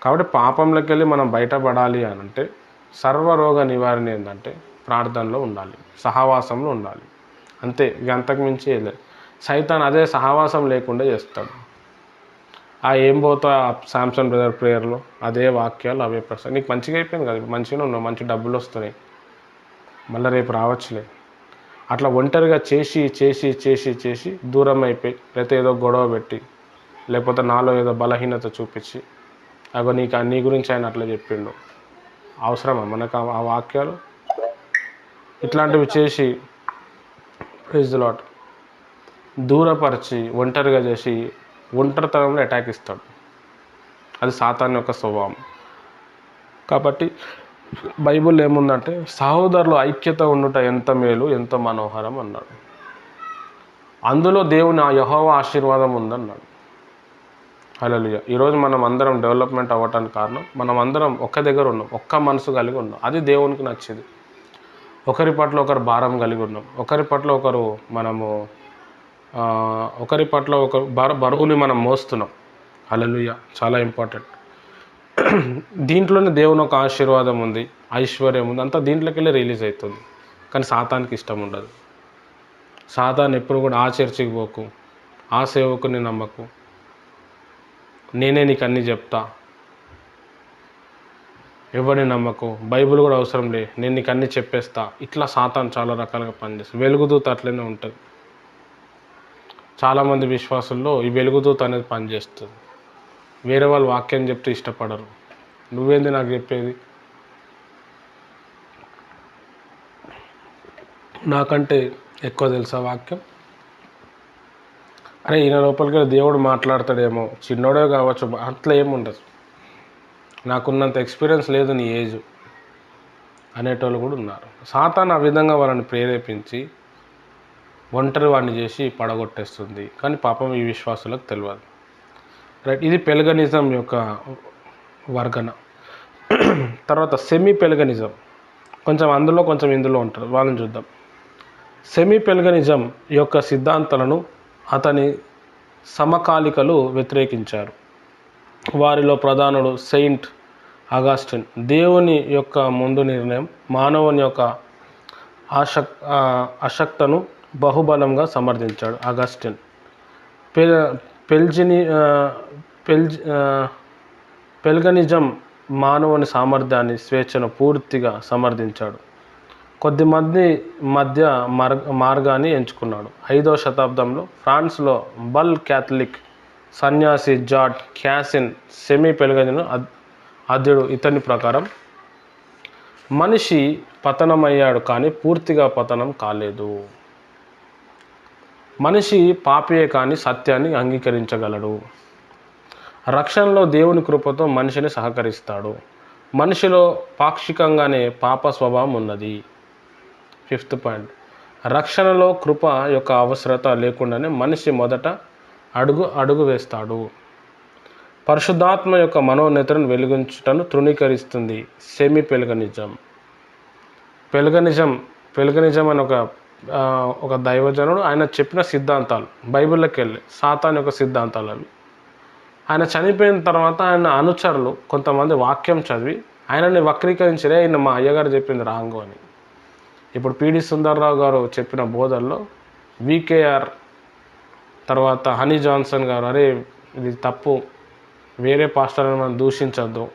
కాబట్టి పాపంలోకి వెళ్ళి మనం బయటపడాలి అని అంటే సర్వరోగ నివారణ ఏంటంటే ప్రార్థనలో ఉండాలి, సహవాసంలో ఉండాలి. అంతే, ఇక అంతకుమించి లేదు. సైతాన్ అదే సహవాసం లేకుండా చేస్తాడు. ఏం పోతా శాంసన్ బ్రదర్ ప్రేయర్లో అదే వాక్యాలు, అవే ప్రశ్న. నీకు మంచిగా అయిపోయింది కదా, మంచిగానే ఉన్నావు, మంచి డబ్బులు వస్తున్నాయి, మళ్ళీ రేపు రావచ్చులే. అట్లా ఒంటరిగా చేసి చేసి చేసి చేసి దూరం అయిపోయి, లేకపోతే ఏదో గొడవ పెట్టి, లేకపోతే నాలో ఏదో బలహీనత చూపించి, అగో నీ గురించి ఆయన అట్లా చెప్పిండు, అవసరమా మనకు ఆ వాక్యాలు? ఇట్లాంటివి చేసి ప్రైజ్ ది లార్డ్ దూరపరిచి ఒంటరిగా చేసి ఒంటరితనంలో అటాక్ ఇస్తాడు. అది సాతాను యొక్క స్వభావం. కాబట్టి బైబిల్ ఏముందంటే సహోదరులు ఐక్యత ఉండుట ఎంత మేలు, ఎంత మనోహరం అన్నాడు. అందులో దేవుని యెహోవా ఆశీర్వాదం ఉందన్నాడు. హల్లెలూయా. ఈరోజు మనం అందరం డెవలప్మెంట్ అవ్వటానికి కారణం మనం అందరం ఒక్క దగ్గర ఉన్నాం, ఒక్క మనసు కలిగి ఉన్నాం. అది దేవునికి నచ్చింది. ఒకరి పట్ల ఒకరు భారం కలిగి ఉన్నాం, ఒకరి పట్ల ఒకరు బరువుని మనం మోస్తున్నాం. హల్లెలూయా. చాలా ఇంపార్టెంట్. దీంట్లోనే దేవుని ఒక ఆశీర్వాదం ఉంది, ఐశ్వర్యం ఉంది, అంతా దీంట్లోకి వెళ్ళి రిలీజ్ అవుతుంది. కానీ సాతానికి ఇష్టం ఉండదు. సాతాను ఎప్పుడు కూడా ఆ చర్చికి పోకు, ఆ సేవకుని నమ్మకు, నేనే నీకు అన్నీ చెప్తా, ఎవరిని నమ్మకు, బైబిల్ కూడా అవసరం లే, నేను నీకు అన్నీ చెప్పేస్తా. ఇట్లా సాతాను చాలా రకాలుగా పనిచేస్తుంది. వెలుగుదూత అట్లనే ఉంటుంది. చాలామంది విశ్వాసుల్లో ఈ వెలుగుదూత అనేది పనిచేస్తుంది. వేరే వాళ్ళు వాక్యం చెప్తే ఇష్టపడరు. నువ్వేంది నాకు చెప్పేది, నాకంటే ఎక్కువ తెలుసా వాక్యం? అరే ఈయన లోపలికి దేవుడు మాట్లాడతాడేమో, చిన్నోడే కావచ్చు, అట్లా ఏముండదు. నాకున్నంత ఎక్స్పీరియన్స్ లేదు నీ ఏజ్ అనేటోళ్ళు కూడా ఉన్నారు. సాతాను ఆ విధంగా వాళ్ళని ప్రేరేపించి ఒంటరి వాడిని చేసి పడగొట్టేస్తుంది. కానీ పాపం ఈ విశ్వాసులకు తెలియదు. రైట్, ఇది పెలగనిజం యొక్క వర్గన. తర్వాత సెమీ పెలగనిజం, కొంచెం అందులో కొంచెం ఇందులో ఉంటారు, వాళ్ళని చూద్దాం. సెమీ పెలగనిజం యొక్క సిద్ధాంతాలను అతని సమకాలికలు వ్యతిరేకించారు. వారిలో ప్రధానుడు సెయింట్ అగస్టిన్ దేవుని యొక్క ముందు నిర్ణయం మానవుని యొక్క అశక్తను బహుబలంగా సమర్థించాడు. అగస్టిన్ పెల్గనిజం మానవుని సామర్థ్యాన్ని, స్వేచ్ఛను పూర్తిగా సమర్థించాడు. కొద్దిమంది మధ్య మార్గాన్ని ఎంచుకున్నాడు. 5వ శతాబ్దంలో ఫ్రాన్స్లో బల్ క్యాథలిక్ సన్యాసి జార్జ్ క్యాసిన్ సెమీ పెలగనిజం అధ్యుడు. ఇతని ప్రకారం మనిషి పతనమయ్యాడు కానీ పూర్తిగా పతనం కాలేదు. మనిషి పాపియే కానీ సత్యాన్ని అంగీకరించగలడు. రక్షణలో దేవుని కృపతో మనిషిని సహకరిస్తాడు. మనిషిలో పాక్షికంగానే పాప స్వభావం ఉన్నది. 5th పాయింట్, రక్షణలో కృప యొక్క అవసరత లేకుండానే మనిషి మొదట అడుగు వేస్తాడు. పరిశుద్ధాత్మ యొక్క మనోనేతను వెలిగించుటను తృణీకరిస్తుంది సెమీ పెలగనిజం. పెలగనిజం అని ఒక దైవజనుడు ఆయన చెప్పిన సిద్ధాంతాలు బైబిల్లోకి వెళ్ళి సాతాన్ యొక్క సిద్ధాంతాలు అవి. ఆయన చనిపోయిన తర్వాత ఆయన అనుచరులు కొంతమంది వాక్యం చదివి ఆయనని వక్రీకరించరే, ఆయన మా అయ్యగారు చెప్పింది రాంగు అని. ఇప్పుడు పిడి సుందర్రావు గారు చెప్పిన బోధల్లో వికేఆర్ తర్వాత హనీ జాన్సన్ గారు, అరే ఇది తప్పు, వేరే పాస్టర్ని మనం దూషించద్దు,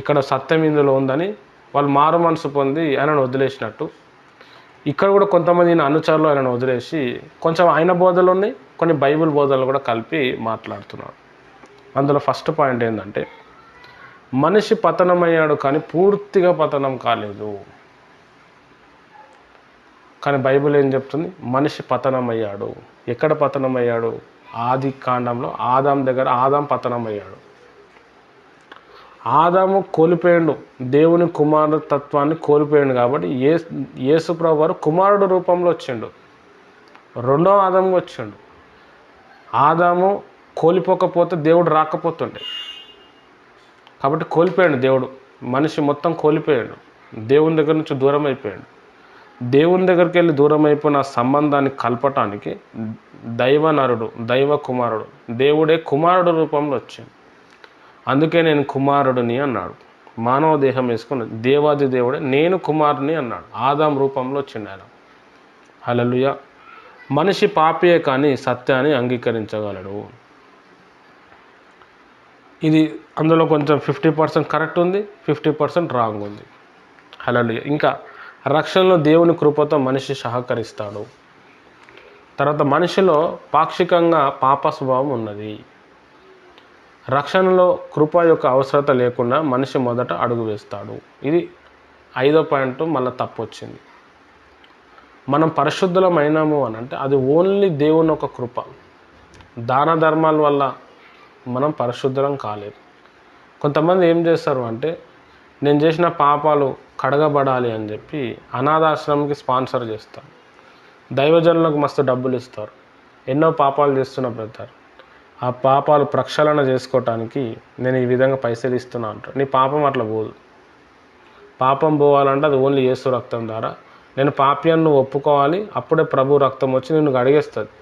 ఇక్కడ సత్యం ఇందులో ఉందని వాళ్ళు మారు మనసు పొంది ఆయనను వదిలేసినట్టు, ఇక్కడ కూడా కొంతమంది అనుచరులు ఆయనను వదిలేసి కొంచెం ఆయన బోధలు ఉన్నాయి, కొన్ని బైబిల్ బోధనలు కూడా కలిపి మాట్లాడుతున్నాడు. అందులో ఫస్ట్ పాయింట్ ఏంటంటే మనిషి పతనమయ్యాడు కానీ పూర్తిగా పతనం కాలేదు. కానీ బైబిల్ ఏం చెప్తుంది? మనిషి పతనమయ్యాడు. ఎక్కడ పతనమయ్యాడు? ఆది కాండంలో ఆదాం పతనమయ్యాడు. ఆదాము కోల్పోయాడు, దేవుని కుమారుడు తత్వాన్ని కోల్పోయాడు. కాబట్టి యేసుప్రభు వారు కుమారుడు రూపంలో వచ్చిండు, రెండో ఆదాము వచ్చిండు. ఆదాము కోల్పోకపోతే దేవుడు రాకపోతుండే, కాబట్టి కోల్పోయాడు దేవుడు. మనిషి మొత్తం కోల్పోయాడు, దేవుని దగ్గర నుంచి దూరం అయిపోయాడు. దేవుని దగ్గరికి వెళ్ళి దూరం అయిపోయిన సంబంధాన్ని కలపటానికి దైవ కుమారుడు, దేవుడే కుమారుడు రూపంలో వచ్చింది. అందుకే నేను కుమారుడిని అన్నాడు. మానవ దేహం వేసుకుని దేవాది దేవుడే నేను కుమారుని అన్నాడు. ఆదాం రూపంలో వచ్చిండు ఆయన. హల్లెలూయా. మనిషి పాపియే కానీ సత్యాన్ని అంగీకరించగలడు. ఇది అందులో కొంచెం 50% కరెక్ట్ ఉంది, 50% రాంగ్ ఉంది. హల్లెలూయా. ఇంకా రక్షణలో దేవుని కృపతో మనిషి సహకరిస్తాడు. తర్వాత మనిషిలో పాక్షికంగా పాప స్వభావం ఉన్నది. రక్షణలో కృప యొక్క అవసరత లేకుండా మనిషి మొదట అడుగు వేస్తాడు. ఇది 5వ పాయింట్ మళ్ళీ తప్పు వచ్చింది. మనం పరిశుద్ధులమైనాము అని అంటే అది ఓన్లీ దేవుని ఒక కృప. దాన ధర్మాల వల్ల మనం పరిశుద్ధం కాలేదు. కొంతమంది ఏం చేస్తారు అంటే నేను చేసిన పాపాలు కడగబడాలి అని చెప్పి అనాథాశ్రమంకి స్పాన్సర్ చేస్తారు, దైవజనులకు మస్తు డబ్బులు ఇస్తారు, ఎన్నో పాపాలు చేస్తున్న బ్రదర్, ఆ పాపాలు ప్రక్షాళన చేసుకోవటానికి నేను ఈ విధంగా పైసలు ఇస్తున్నా అంటారు. నీ పాపం అట్లా పోదు. పాపం పోవాలంటే అది ఓన్లీ యేసు రక్తం ద్వారా. నేను పాప్యాన్ని నువ్వు ఒప్పుకోవాలి, అప్పుడే ప్రభు రక్తం వచ్చి నిన్ను అడిగేస్తుంది.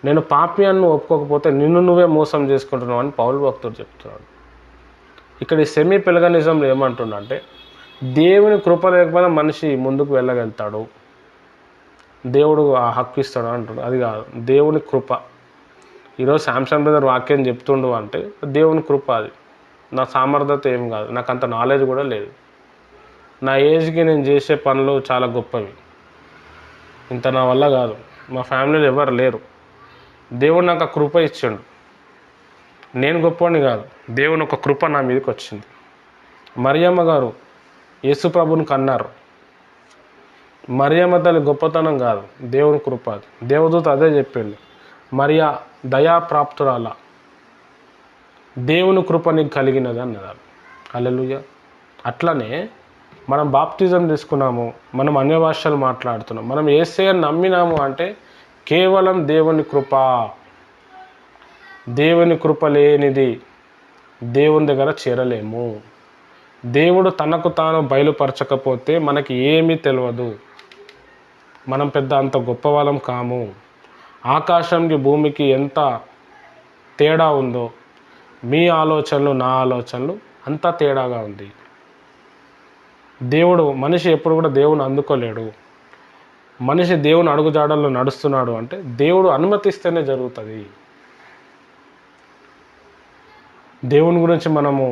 నేను పాప్యాన్ని నువ్వు ఒప్పుకోకపోతే నిన్ను నువ్వే మోసం చేసుకుంటున్నావు అని పౌలు భక్తుడు చెప్తున్నాడు. ఇక్కడ ఈ సెమీ పెలగనిజంలో ఏమంటుండంటే దేవుని కృప లేకపోతే మనిషి ముందుకు వెళ్ళగలుగుతాడు, దేవుడు ఆ హక్కు ఇస్తాడు అంటాడు. అది కాదు, దేవుని కృప. ఈరోజు శాంసంగ్ బ్రదర్ వాక్యం చెప్తుండు అంటే దేవుని కృప. అది నా సామర్థ్యత ఏం కాదు, నాకు అంత నాలెడ్జ్ కూడా లేదు. నా ఏజ్కి నేను చేసే పనులు చాలా గొప్పవి, ఇంత నా వల్ల కాదు, మా ఫ్యామిలీలో ఎవరు లేరు. దేవుడు నాకు ఆ కృప ఇచ్చాడు. నేను గొప్పవాడిని కాదు, దేవుని ఒక కృప నా మీదకి వచ్చింది. మరియమ్మ గారు యేసు ప్రభుని కన్నారు. మరియమ్మ తల్లి గొప్పతనం కాదు, దేవుని కృప. దేవదూత అదే చెప్పిండు, మరియా దయాప్రాప్తురాల, దేవుని కృప నీకు కలిగినది అన్నదాలు. హల్లెలూయా. అట్లనే మనం బాప్తిజం తీసుకున్నాము, మనం అన్య భాషలు మాట్లాడుతున్నాం, మనం యేసయ్యను నమ్మినాము అంటే కేవలం దేవుని కృప. దేవుని కృప లేనిది దేవుని దగ్గర చేరలేము. దేవుడు తనకు తాను బయలుపరచకపోతే మనకి ఏమీ తెలియదు. మనం పెద్ద అంత గొప్ప వాళ్ళం కాము. ఆకాశంకి భూమికి ఎంత తేడా ఉందో మీ ఆలోచనలు నా ఆలోచనలు అంతా తేడాగా ఉంది. మనిషి ఎప్పుడు కూడా దేవుని అందుకోలేడు. మనిషి దేవుని అడుగుజాడల్లో నడుస్తున్నాడు అంటే దేవుడు అనుమతిస్తేనే జరుగుతుంది. దేవుని గురించి మనము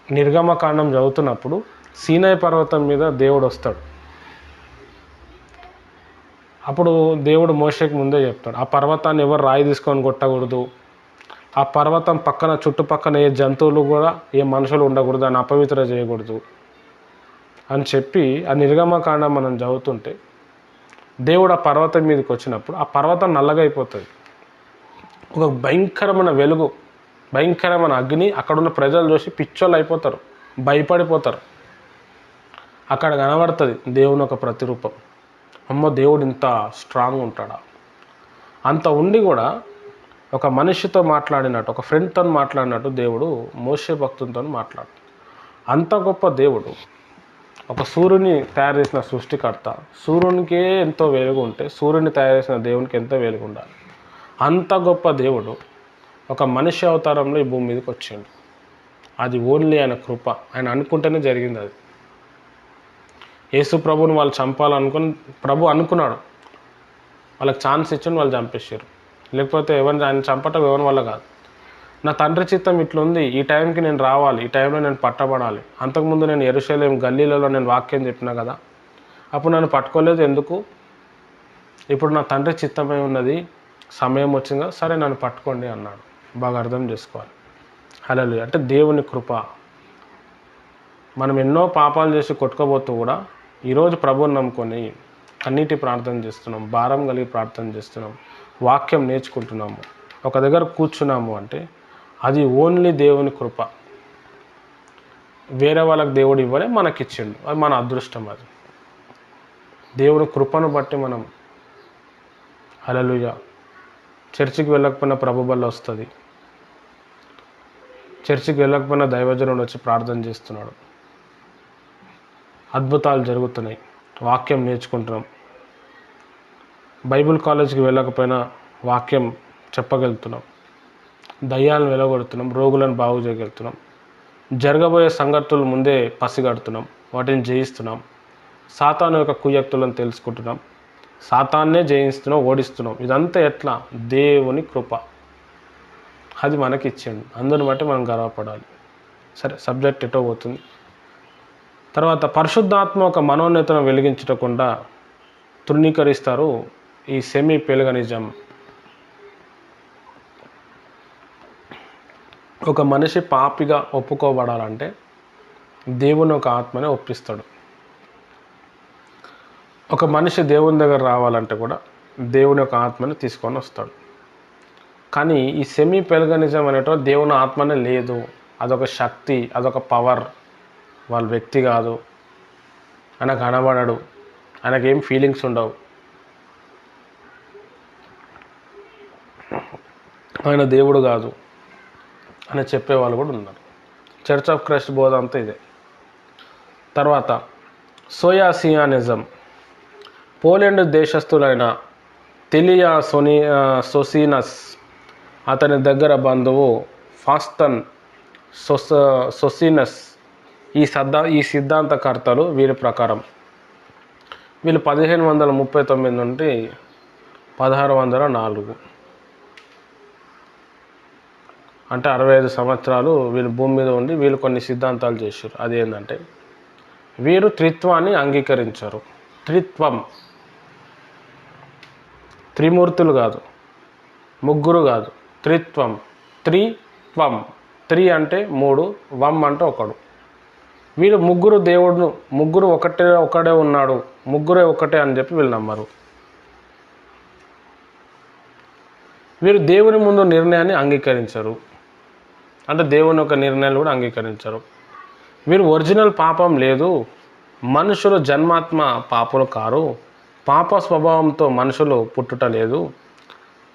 నిర్గమకాండం చదువుతున్నప్పుడు సీనాయి పర్వతం మీద దేవుడు వస్తాడు. అప్పుడు దేవుడు మోషేకి ముందే చెప్తాడు, ఆ పర్వతాన్ని ఎవరు రాయి తీసుకొని కొట్టకూడదు, ఆ పర్వతం పక్కన చుట్టుపక్కన ఏ జంతువులు కూడా ఏ మనుషులు ఉండకూడదు, అని అపవిత్ర చేయకూడదు అని చెప్పి ఆ నిర్గమకాండం మనం చదువుతుంటే దేవుడు ఆ పర్వతం మీదకి వచ్చినప్పుడు ఆ పర్వతం నల్లగా అయిపోతుంది. ఒక భయంకరమైన వెలుగు, భయంకరమైన అగ్ని, అక్కడున్న ప్రజలు చూసి పిచ్చోళ్ళు అయిపోతారు, భయపడిపోతారు. అక్కడ కనబడుతుంది దేవుని ఒక ప్రతిరూపం. అమ్మో, దేవుడు ఇంత స్ట్రాంగ్ ఉంటాడా? అంత ఉండి కూడా ఒక మనిషితో మాట్లాడినట్టు, ఒక ఫ్రెండ్తో మాట్లాడినట్టు దేవుడు మోషే భక్తునితో మాట్లాడు. అంత గొప్ప దేవుడు, ఒక సూర్యుని తయారు చేసిన సృష్టికర్త, సూర్యునికే ఎంతో వెలుగు ఉంటే సూర్యుని తయారు చేసిన దేవునికి ఎంతో వెలుగు ఉండాలి. అంత గొప్ప దేవుడు ఒక మనిషి అవతారంలో ఈ భూమి మీదకి వచ్చిండు. అది ఓన్లీ ఆయన కృప. ఆయన అనుకుంటేనే జరిగింది. అది యేసు ప్రభుని వాళ్ళు చంపాలనుకుని ప్రభు అనుకున్నాడు, వాళ్ళకి ఛాన్స్ ఇచ్చి వాళ్ళు చంపేశారు. లేకపోతే ఎవరిని ఆయన చంపటం ఎవరి వల్ల కాదు. నా తండ్రి చిత్తం ఇట్లుంది, ఈ టైంకి నేను రావాలి, ఈ టైంలో నేను పట్టబడాలి. అంతకుముందు నేను యెరూషలేం గల్లీలలో నేను వాక్యం చెప్పినా కదా, అప్పుడు నన్ను పట్టుకోలేదు ఎందుకు? ఇప్పుడు నా తండ్రి చిత్తమై ఉన్నది, సమయం వచ్చిందా, సరే నన్ను పట్టుకోండి అన్నాడు. బాగా అర్థం చేసుకోవాలి. హల్లెలూయా. అంటే దేవుని కృప. మనం ఎన్నో పాపాలు చేసి కొట్టుకోబోతూ కూడా ఈరోజు ప్రభువుని నమ్ముకొని కన్నీటి ప్రార్థన చేస్తున్నాం, భారం కలిగి ప్రార్థన చేస్తున్నాం, వాక్యం నేర్చుకుంటున్నాము, ఒక దగ్గర కూర్చున్నాము అంటే అది ఓన్లీ దేవుని కృప. వేరే వాళ్ళకి దేవుడు ఇవ్వలే, మనకిచ్చిండు. అది మన అదృష్టం. అది దేవుని కృపను బట్టి మనం హల్లెలూయా. చర్చికి వెళ్ళకపోయినా ప్రభు బల్ల వస్తుంది, చర్చికి వెళ్ళకపోయినా దైవజనుడు వచ్చి ప్రార్థన చేస్తున్నాడు, అద్భుతాలు జరుగుతున్నాయి, వాక్యం నేర్చుకుంటున్నాం. బైబిల్ కాలేజీకి వెళ్ళకపోయినా వాక్యం చెప్పగలుగుతున్నాం, దయ్యాలను వెలగొడుతున్నాం, రోగులను బాగు చేయగలుగుతున్నాం, జరగబోయే సంగతులు ముందే పసిగడుతున్నాం, వాటిని జయిస్తున్నాం, సాతాను యొక్క కుయుక్తులను తెలుసుకుంటున్నాం, సాతాన్నే జయిస్తున్నాం, ఓడిస్తున్నాం. ఇదంతా ఎట్లా? దేవుని కృప. అది మనకి ఇచ్చిండు. అందుని బట్టి మనం గర్వపడాలి. సరే, సబ్జెక్ట్ ఎటో పోతుంది. తర్వాత పరిశుద్ధాత్మ ఒక మనోన్నతను వెలిగించకుండా తృణీకరిస్తారు ఈ సెమీ పెలగనిజం. ఒక మనిషి పాపిగా ఒప్పుకోబడాలంటే దేవుని ఒక ఆత్మనే ఒప్పిస్తాడు. ఒక మనిషి దేవుని దగ్గర రావాలంటే కూడా దేవుని యొక్క ఆత్మని తీసుకొని వస్తాడు. కానీ ఈ సెమీ పెలగనిజం అనేటో దేవుని ఆత్మనే లేదు, అదొక శక్తి, అదొక పవర్. వాళ్ళ వ్యక్తి కాదు, ఆయన కనబడడు, ఆయనకేం ఫీలింగ్స్ ఉండవు, ఆయన దేవుడు కాదు అని చెప్పేవాళ్ళు కూడా ఉన్నారు. చర్చ్ ఆఫ్ క్రైస్ట్ బోధ అంతా ఇదే. తర్వాత సోయాసియానిజం. పోలాండ్ దేశస్థులైన తెలియా సోసినస్ అతని దగ్గర బంధువు ఫాస్తన్ సోసినస్ ఈ సిద్ధాంతకర్తలు. వీరి ప్రకారం వీళ్ళు 1539 నుండి 1604 అంటే 65 సంవత్సరాలు వీళ్ళు భూమి మీద ఉండి వీళ్ళు కొన్ని సిద్ధాంతాలు చేశారు. అదేంటంటే వీరు త్రిత్వాన్ని అంగీకరించారు. త్రిత్వం, త్రిమూర్తులు కాదు, ముగ్గురు కాదు, త్రిత్వం. త్రిత్వం, త్రి అంటే మూడు, వం అంటే ఒకడు. వీళ్ళు ముగ్గురు దేవుడు, ముగ్గురు ఒకడే ఉన్నాడు, ముగ్గురే ఒకటే అని చెప్పి వీళ్ళు నమ్మరు. వీరు దేవుని ముందు నిర్ణయాన్ని అంగీకరించరు, అంటే దేవుని యొక్క నిర్ణయాలు కూడా అంగీకరించరు. వీరు ఒరిజినల్ పాపం లేదు, మనుషులు జన్మాత్మ పాపులు కారు, పాప స్వభావంతో మనుషులు పుట్టుట లేదు,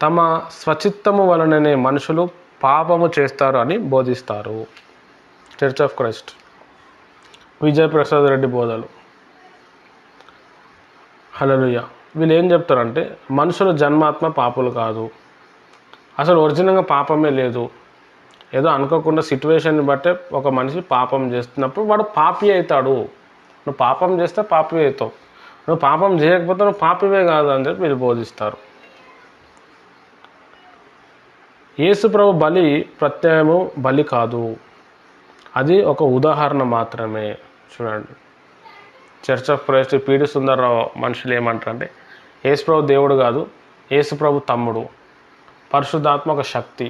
తమ స్వచిత్తము వలననే మనుషులు పాపము చేస్తారు అని బోధిస్తారు. Church of Christ, Vijay Prasad Reddy బోధలు. హల్లెలూయా. వీళ్ళు ఏం చెప్తారంటే మనుషులు జన్మాత్మ పాపులు కాదు, అసలు ఒరిజినల్గా పాపమే లేదు, ఏదో అనుకోకుండా సిచ్యువేషన్ని బట్టే ఒక మనిషి పాపం చేస్తున్నప్పుడు వాడు పాపి అవుతాడు. నువ్వు పాపం చేస్తే పాపి అవుతావు, నువ్వు పాపం చేయకపోతే నువ్వు పాపివే కాదు అని చెప్పి వీళ్ళు బోధిస్తారు. యేసు ప్రభు బలి ప్రత్యయము బలి కాదు, అది ఒక ఉదాహరణ మాత్రమే. చూడండి, church of Christ PD Sundar Rao మనుషులు ఏమంటారంటే యేసు ప్రభు దేవుడు కాదు, యేసు ప్రభు తమ్ముడు, పరిశుద్ధాత్మ ఒక శక్తి.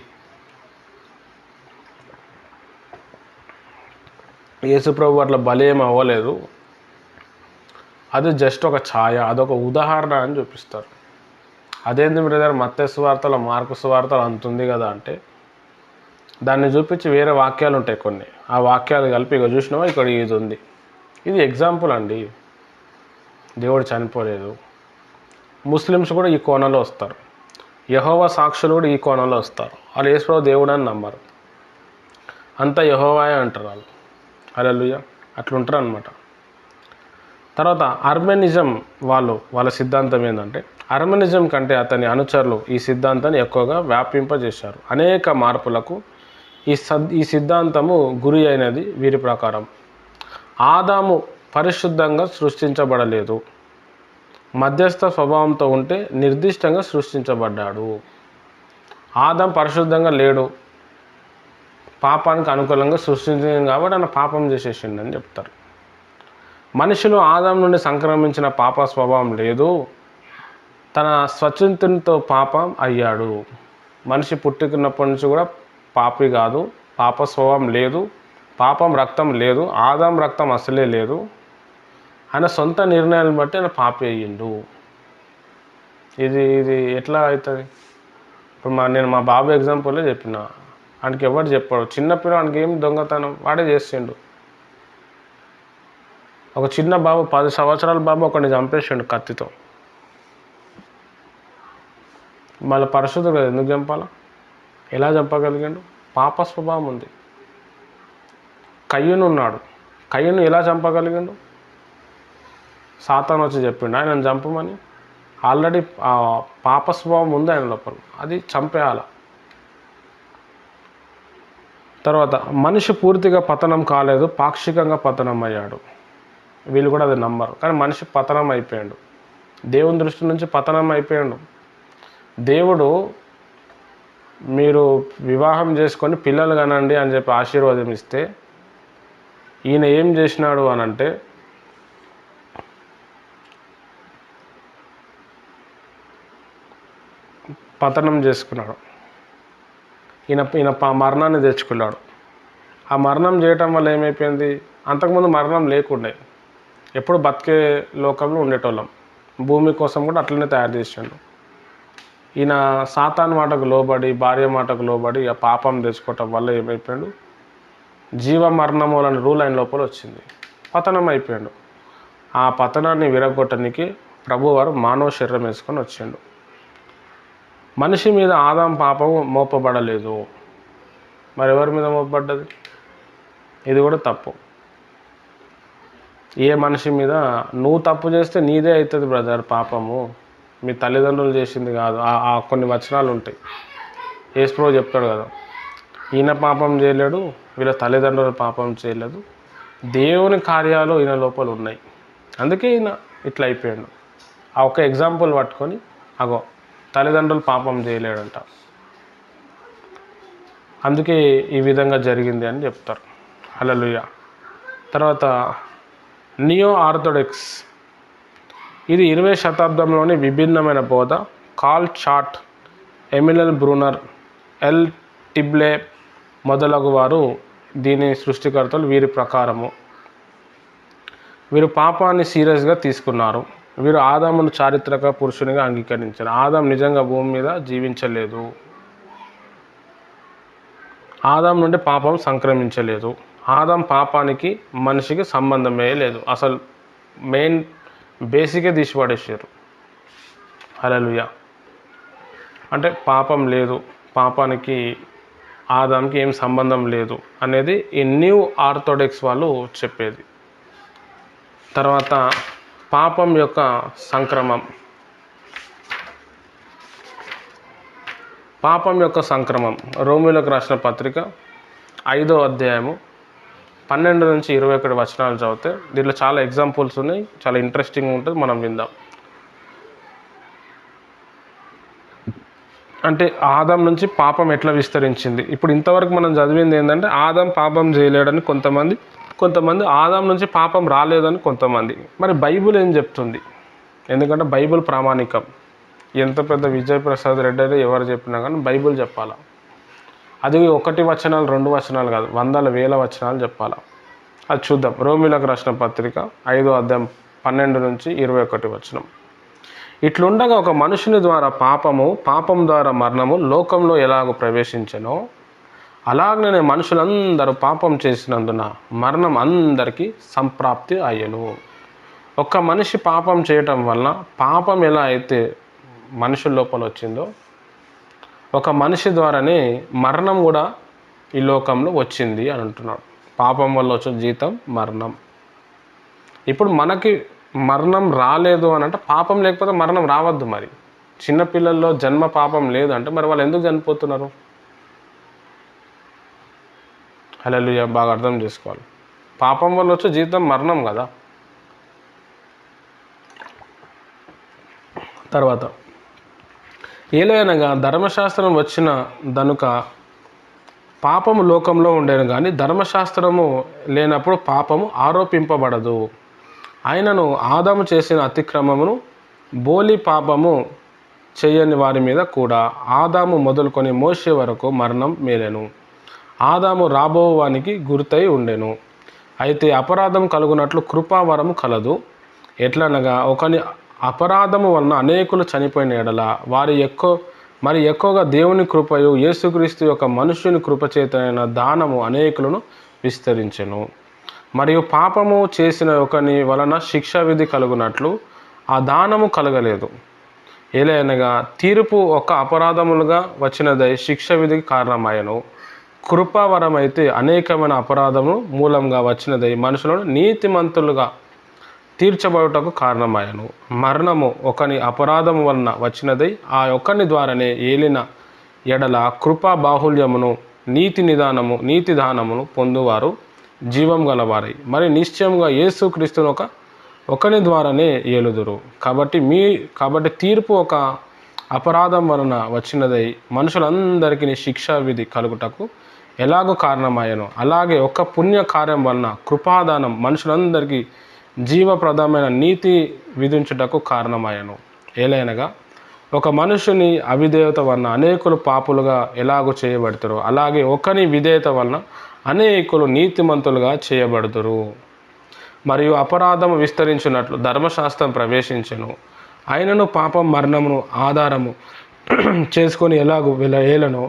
యేసు ప్రభు అట్లా బలి ఏమి అవ్వలేదు, అది జస్ట్ ఒక ఛాయ, అదొక ఉదాహరణ అని చూపిస్తారు. అదేంది బ్రదర్, మత్తయి సువార్తలో మార్కు సువార్తలో అంతుంది కదా అంటే, దాన్ని చూపించి వేరే వాక్యాలు ఉంటాయి కొన్ని, ఆ వాక్యాలు కలిపి ఇక చూసినావా ఇక్కడ ఇది ఉంది. ఇది ఎగ్జాంపుల్ అండి. దేవుడు చనిపోలేదు. ముస్లిమ్స్ కూడా ఈ కోణంలో వస్తారు, యెహోవా సాక్షులు కూడా ఈ కోణంలో వస్తారు. వాళ్ళు యేసుప్రభు దేవుడు అని నమ్మరు, అంతా యెహోవాయే అంటారు వాళ్ళు. హల్లెలూయా, అట్లుంటారు అనమాట. తర్వాత అర్మెనిజం వాళ్ళ సిద్ధాంతం ఏంటంటే, అర్మెనిజం కంటే అతని అనుచరులు ఈ సిద్ధాంతాన్ని ఎక్కువగా వ్యాపింపజేశారు. అనేక మార్పులకు ఈ సిద్ధాంతము గురి అయినది వీరి ప్రకారం. ఆదాము పరిశుద్ధంగా సృష్టించబడలేదు, మధ్యస్థ స్వభావంతో ఉంటే నిర్దిష్టంగా సృష్టించబడ్డాడు. ఆదాం పరిశుద్ధంగా లేడు, పాపానికి అనుకూలంగా సృష్టించింది కాబట్టి ఆయన పాపం చేసేసిండని చెప్తారు. మనిషిలో ఆదాం నుండి సంక్రమించిన పాప స్వభావం లేదు, తన స్వచింతనతో పాపం అయ్యాడు. మనిషి పుట్టుకున్నప్పటి నుంచి కూడా పాపి కాదు, పాప స్వభావం లేదు, పాపం రక్తం లేదు, ఆదాం రక్తం అసలే లేదు. ఆయన సొంత నిర్ణయాలను బట్టి ఆయన పాపి అయ్యిండు. ఇది ఎట్లా అవుతుంది? ఇప్పుడు నేను మా బాబు ఎగ్జాంపుల్లో చెప్పిన, ఆయనకి ఎవరు చెప్పాడు, చిన్నపిల్లవానికి ఏం దొంగతనం వాడే చేసిండు. ఒక చిన్న బాబు 10 సంవత్సరాల బాబు ఒకరిని చంపేసిండు కత్తితో. మళ్ళీ పరిశుద్ధుడు కదా, ఎందుకు చంపాలా? ఎలా చంపగలిగాడు? పాప స్వభావం ఉంది. కయ్యూను ఉన్నాడు, కయ్యూను ఎలా చంపగలిగాడు? సాతాను వచ్చి చెప్పిండు ఆయనను చంపమని. ఆల్రెడీ పాప స్వభావం ఉంది ఆయన లోపల, అది చంపేయాల. తర్వాత మనిషి పూర్తిగా పతనం కాలేదు, పాక్షికంగా పతనం అయ్యాడు. వీళ్ళు కూడా అది నమ్మరు, కానీ మనిషి పతనం అయిపోయాడు, దేవుని దృష్టి నుంచి పతనం అయిపోయాడు. దేవుడు మీరు వివాహం చేసుకొని పిల్లలు కనండి అని చెప్పి ఆశీర్వాదం ఇస్తే, ఈయన ఏం చేసినాడు అని అంటే, పతనం చేసుకున్నాడు. ఈయన మరణాన్ని తెచ్చుకున్నాడు. ఆ మరణం చేయటం వల్ల ఏమైపోయింది, అంతకుముందు మరణం లేకుండే, ఎప్పుడు బతికే లోకంలో ఉండేటోళ్ళం. భూమి కోసం కూడా అట్లనే తయారు చేసాడు. ఈయన సాతాను మాటకు లోబడి, భార్య మాటకు లోబడి ఆ పాపం తెచ్చుకోవటం వల్ల ఏమైపోయాడు, జీవ మరణము అనే రూల్ ఆయన లోపల వచ్చింది, పతనం అయిపోయాడు. ఆ పతనాన్ని విరగొట్టడానికి ప్రభువారు మానవ శరీరం వేసుకొని వచ్చిండు. మనిషి మీద ఆదాం పాపం మోపబడలేదు, మరి ఎవరి మీద మోపబడ్డది? ఇది కూడా తప్పు. ఏ మనిషి మీద నువ్వు తప్పు చేస్తే నీదే అవుతుంది బ్రదర్ పాపము, మీ తల్లిదండ్రులు చేసింది కాదు. ఆ కొన్ని వచనాలు ఉంటాయి, యేసుప్రభు చెప్తాడు కదా, ఈయన పాపం చేయలేడు, వీళ్ళ తల్లిదండ్రులు పాపం చేయలేదు, దేవుని కార్యాలు ఈయన లోపల ఉన్నాయి, అందుకే ఈయన ఇట్లా అయిపోయాడు. ఆ ఒక్క ఎగ్జాంపుల్ పట్టుకొని అగో తల్లిదండ్రులు పాపం చేయలేడంట, అందుకే ఈ విధంగా జరిగింది అని చెప్తారు. హల్లెలూయా. తర్వాత నియో ఆర్థోడాక్స్, ఇది 20వ శతాబ్దంలోని విభిన్నమైన బోధ. కార్ల్ చాట్, ఎమిలియన్ బ్రూనర్, ఎల్ టిబ్లే మొదలగు వారు దీని సృష్టికర్తలు. వీరి ప్రకారము వీరు పాపాన్ని సీరియస్గా తీసుకున్నారు. వీరు ఆదామును చారిత్రక పురుషునిగా అంగీకరించారు. ఆదాం నిజంగా భూమి మీద జీవించలేదు, ఆదాం నుండి పాపం సంక్రమించలేదు, ఆదాం పాపానికి మనిషికి సంబంధమే లేదు, అసలు మెయిన్ బేసికే తీసి పడేసారు. హల్లెలూయా. అంటే పాపం లేదు, పాపానికి ఆదాంకి ఏం సంబంధం లేదు అనేది ఈ న్యూ ఆర్థోడాక్స్ వాళ్ళు చెప్పేది. తర్వాత పాపం యొక్క సంక్రమం. పాపం యొక్క సంక్రమం రోమీయులకు రాసిన పత్రిక 5వ అధ్యాయము 12 నుంచి 21 వచనాలు చదివితే దీంట్లో చాలా ఎగ్జాంపుల్స్ ఉన్నాయి, చాలా ఇంట్రెస్టింగ్ ఉంటుంది, మనం విందాం. అంటే ఆదాం నుంచి పాపం ఎట్లా విస్తరించింది. ఇప్పుడు ఇంతవరకు మనం చదివింది ఏంటంటే ఆదాం పాపం చేయలేడని కొంతమంది ఆదాం నుంచి పాపం రాలేదని కొంతమంది. మరి బైబిల్ ఏం చెప్తుంది? ఎందుకంటే బైబిల్ ప్రామాణికం. ఎంత పెద్ద విజయ్ ప్రసాద్ రెడ్డి అయితే ఎవరు చెప్పినా కానీ బైబిల్ చెప్పాలా. అది 1 వచనాలు 2 వచనాలు కాదు, వందల వేల వచనాలు చెప్పాలా. అది చూద్దాం. రోమీయులకు రాసిన పత్రిక 5వ అధ్యాయం 12-21. ఇట్లుండగా ఒక మనుషుని ద్వారా పాపం ద్వారా మరణము లోకంలో ఎలాగో ప్రవేశించెనో అలాగనే మనుషులందరూ పాపం చేసినందున మరణం అందరికీ సంప్రాప్తి అయ్యెను. ఒక్క మనిషి పాపం చేయటం వలన పాపం ఎలా అయితే మనుషుల లోపల వచ్చిందో ఒక మనిషి ద్వారానే మరణం కూడా ఈ లోకంలో వచ్చింది అని అంటున్నాడు. పాపం వల్ల వచ్చిన జీతం మరణం. ఇప్పుడు మనకి మరణం రాలేదు అని అంటే పాపం లేకపోతే మరణం రావద్దు. మరి చిన్నపిల్లల్లో జన్మ పాపం లేదు అంటే మరి వాళ్ళు ఎందుకు చనిపోతున్నారు? హల్లెలూయా, బాగా అర్థం చేసుకోవాలి. పాపం వల్ల వచ్చే జీతం మరణం కదా. తర్వాత ఏలైనగా ధర్మశాస్త్రం వచ్చిన దనుక పాపము లోకంలో ఉండేను, కానీ ధర్మశాస్త్రము లేనప్పుడు పాపము ఆరోపింపబడదు. ఆయనను ఆదాము చేసిన అతిక్రమమును బోలి పాపము చేయని వారి మీద కూడా ఆదాము మొదలుకొని మోషే వరకు మరణం మేలెను. ఆదాము రాబోవానికి గుర్తై ఉండెను. అయితే అపరాధం కలుగునట్లు కృపావరము కలదు. ఎట్లనగా ఒకని అపరాధము వలన అనేకులు చనిపోయిన ఎడల మరి ఎక్కువగా దేవుని కృపయు యేసుక్రీస్తు యొక్క మనుష్యుని కృపచేతనైన దానము అనేకులను విస్తరించెను. మరియు పాపము చేసిన ఒకని వలన శిక్షా విధి కలుగునట్లు ఆ దానము కలగలేదు. ఏలైనగా తీర్పు ఒక అపరాధములుగా వచ్చినదై శిక్ష విధికి కారణమాయను. కృపావరమైతే అనేకమైన అపరాధము మూలంగా వచ్చినదై మనుషులను నీతిమంతులుగా తీర్చబడుటకు కారణమాయను. మరణము ఒకని అపరాధము వలన వచ్చినదై ఆ ఒక్కని ద్వారానే ఏలిన ఎడల కృపా బాహుల్యమును నీతి దానమును పొందువారు జీవం గలవారై మరి నిశ్చయంగా యేసుక్రీస్తును ఒకని ద్వారానే ఏలుదురు. కాబట్టి తీర్పు ఒక అపరాధం వలన వచ్చినదై మనుషులందరికీ శిక్షా విధి కలుగుటకు ఎలాగో కారణమాయను, అలాగే ఒక పుణ్య కార్యం వలన కృపాదానం మనుషులందరికీ జీవప్రదమైన నీతి విధించుటకు కారణమాయను. ఏలైనగా ఒక మనుషుని అవిధేయత వలన అనేకులు పాపులుగా ఎలాగో చేయబడతారో అలాగే ఒకని విధేయత వలన అనేకులు నీతిమంతులుగా చేయబడుదురు. మరియు అపరాధము విస్తరించినట్లు ధర్మశాస్త్రం ప్రవేశించెను. అయినను పాపం మరణమును ఆధారము చేసుకొని ఎలాగూ ఏలనో